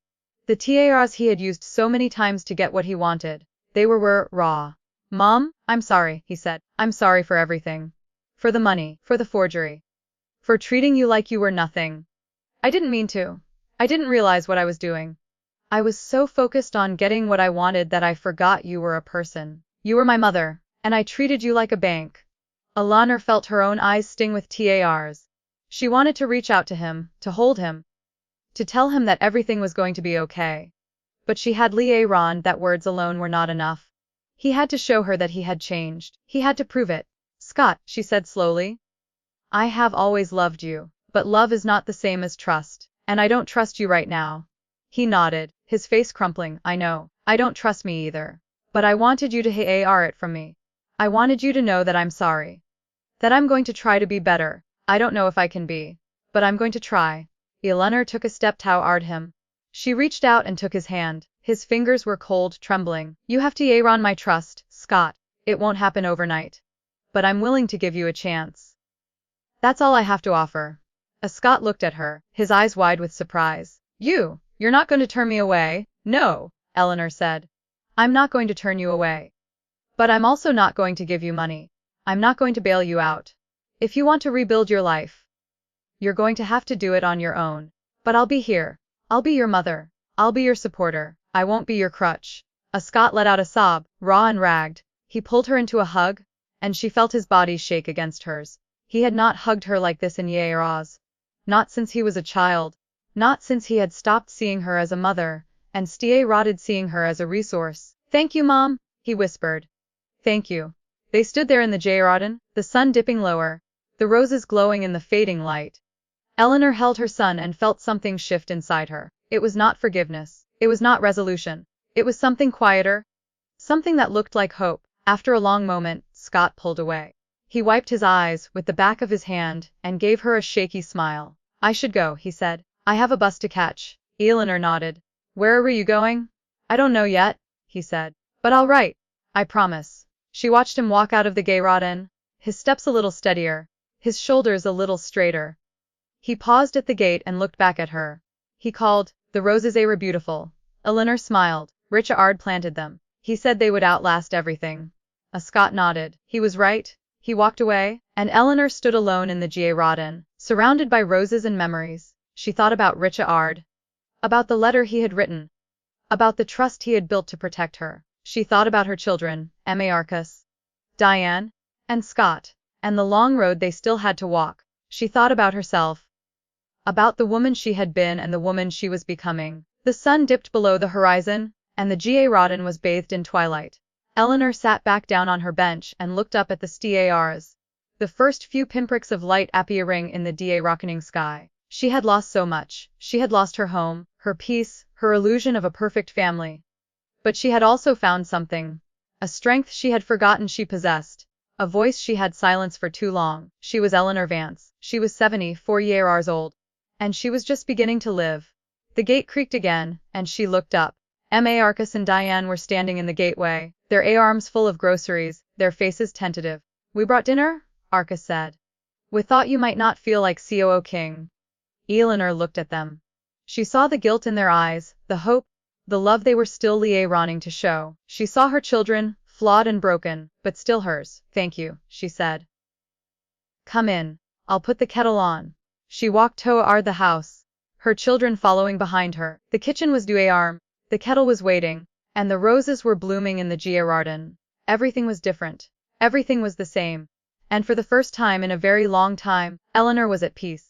The tears he had used so many times to get what he wanted. They were raw. Mom, I'm sorry, he said. I'm sorry for everything. For the money, for the forgery. For treating you like you were nothing. I didn't mean to. I didn't realize what I was doing. I was so focused on getting what I wanted that I forgot you were a person. You were my mother, and I treated you like a bank. Eleanor felt her own eyes sting with tears. She wanted to reach out to him, to hold him, to tell him that everything was going to be okay. But she had learned that words alone were not enough. He had to show her that he had changed. He had to prove it. Scott, she said slowly, I have always loved you, but love is not the same as trust, And I don't trust you right now. He nodded, his face crumpling. I know. I don't trust me either. But I wanted you to har it from me. I wanted you to know that I'm sorry. That I'm going to try to be better. I don't know if I can be. But I'm going to try. Eleanor took a step toward him. She reached out and took his hand. His fingers were cold, trembling. You have to earn my trust, Scott. It won't happen overnight. But I'm willing to give you a chance. That's all I have to offer. Scott looked at her, his eyes wide with surprise. You're not going to turn me away? No, Eleanor said. I'm not going to turn you away. But I'm also not going to give you money. I'm not going to bail you out. If you want to rebuild your life, you're going to have to do it on your own. But I'll be here. I'll be your mother. I'll be your supporter. I won't be your crutch. Scott let out a sob, raw and ragged. He pulled her into a hug, and she felt his body shake against hers. He had not hugged her like this in years. Not since he was a child. Not since he had stopped seeing her as a mother, and started seeing her as a resource. Thank you, Mom, he whispered. Thank you. They stood there in the garden, the sun dipping lower, the roses glowing in the fading light. Eleanor held her son and felt something shift inside her. It was not forgiveness. It was not resolution. It was something quieter. Something that looked like hope. After a long moment, Scott pulled away. He wiped his eyes with the back of his hand and gave her a shaky smile. I should go, he said. I have a bus to catch. Eleanor nodded. Where were you going? I don't know yet, he said. But all right. I promise. She watched him walk out of the garden, his steps a little steadier, his shoulders a little straighter. He paused at the gate and looked back at her. He called, the roses were beautiful. Eleanor smiled. Richard planted them. He said they would outlast everything. Scott nodded. He was right. He walked away, and Eleanor stood alone in the garden, surrounded by roses and memories. She thought about Richard, about the letter he had written, about the trust he had built to protect her. She thought about her children, Marcus, Diane, and Scott, and the long road they still had to walk. She thought about herself, about the woman she had been and the woman she was becoming. The sun dipped below the horizon, and the garden was bathed in twilight. Eleanor sat back down on her bench and looked up at the stars. The first few pinpricks of light appearing in the darkening sky. She had lost so much. She had lost her home, her peace, her illusion of a perfect family. But she had also found something. A strength she had forgotten she possessed. A voice she had silenced for too long. She was Eleanor Vance. She was 74 years old. And she was just beginning to live. The gate creaked again, and she looked up. Marcus and Diane were standing in the gateway, their arms full of groceries, their faces tentative. We brought dinner, Arcus said. We thought you might not feel like COO King. Eleanor looked at them. She saw the guilt in their eyes, the hope, the love they were still wanting to show. She saw her children, flawed and broken, but still hers. Thank you, she said. Come in. I'll put the kettle on. She walked toward the house, her children following behind her. The kitchen was warm, the kettle was waiting, and the roses were blooming in the garden. Everything was different. Everything was the same. And for the first time in a very long time, Eleanor was at peace.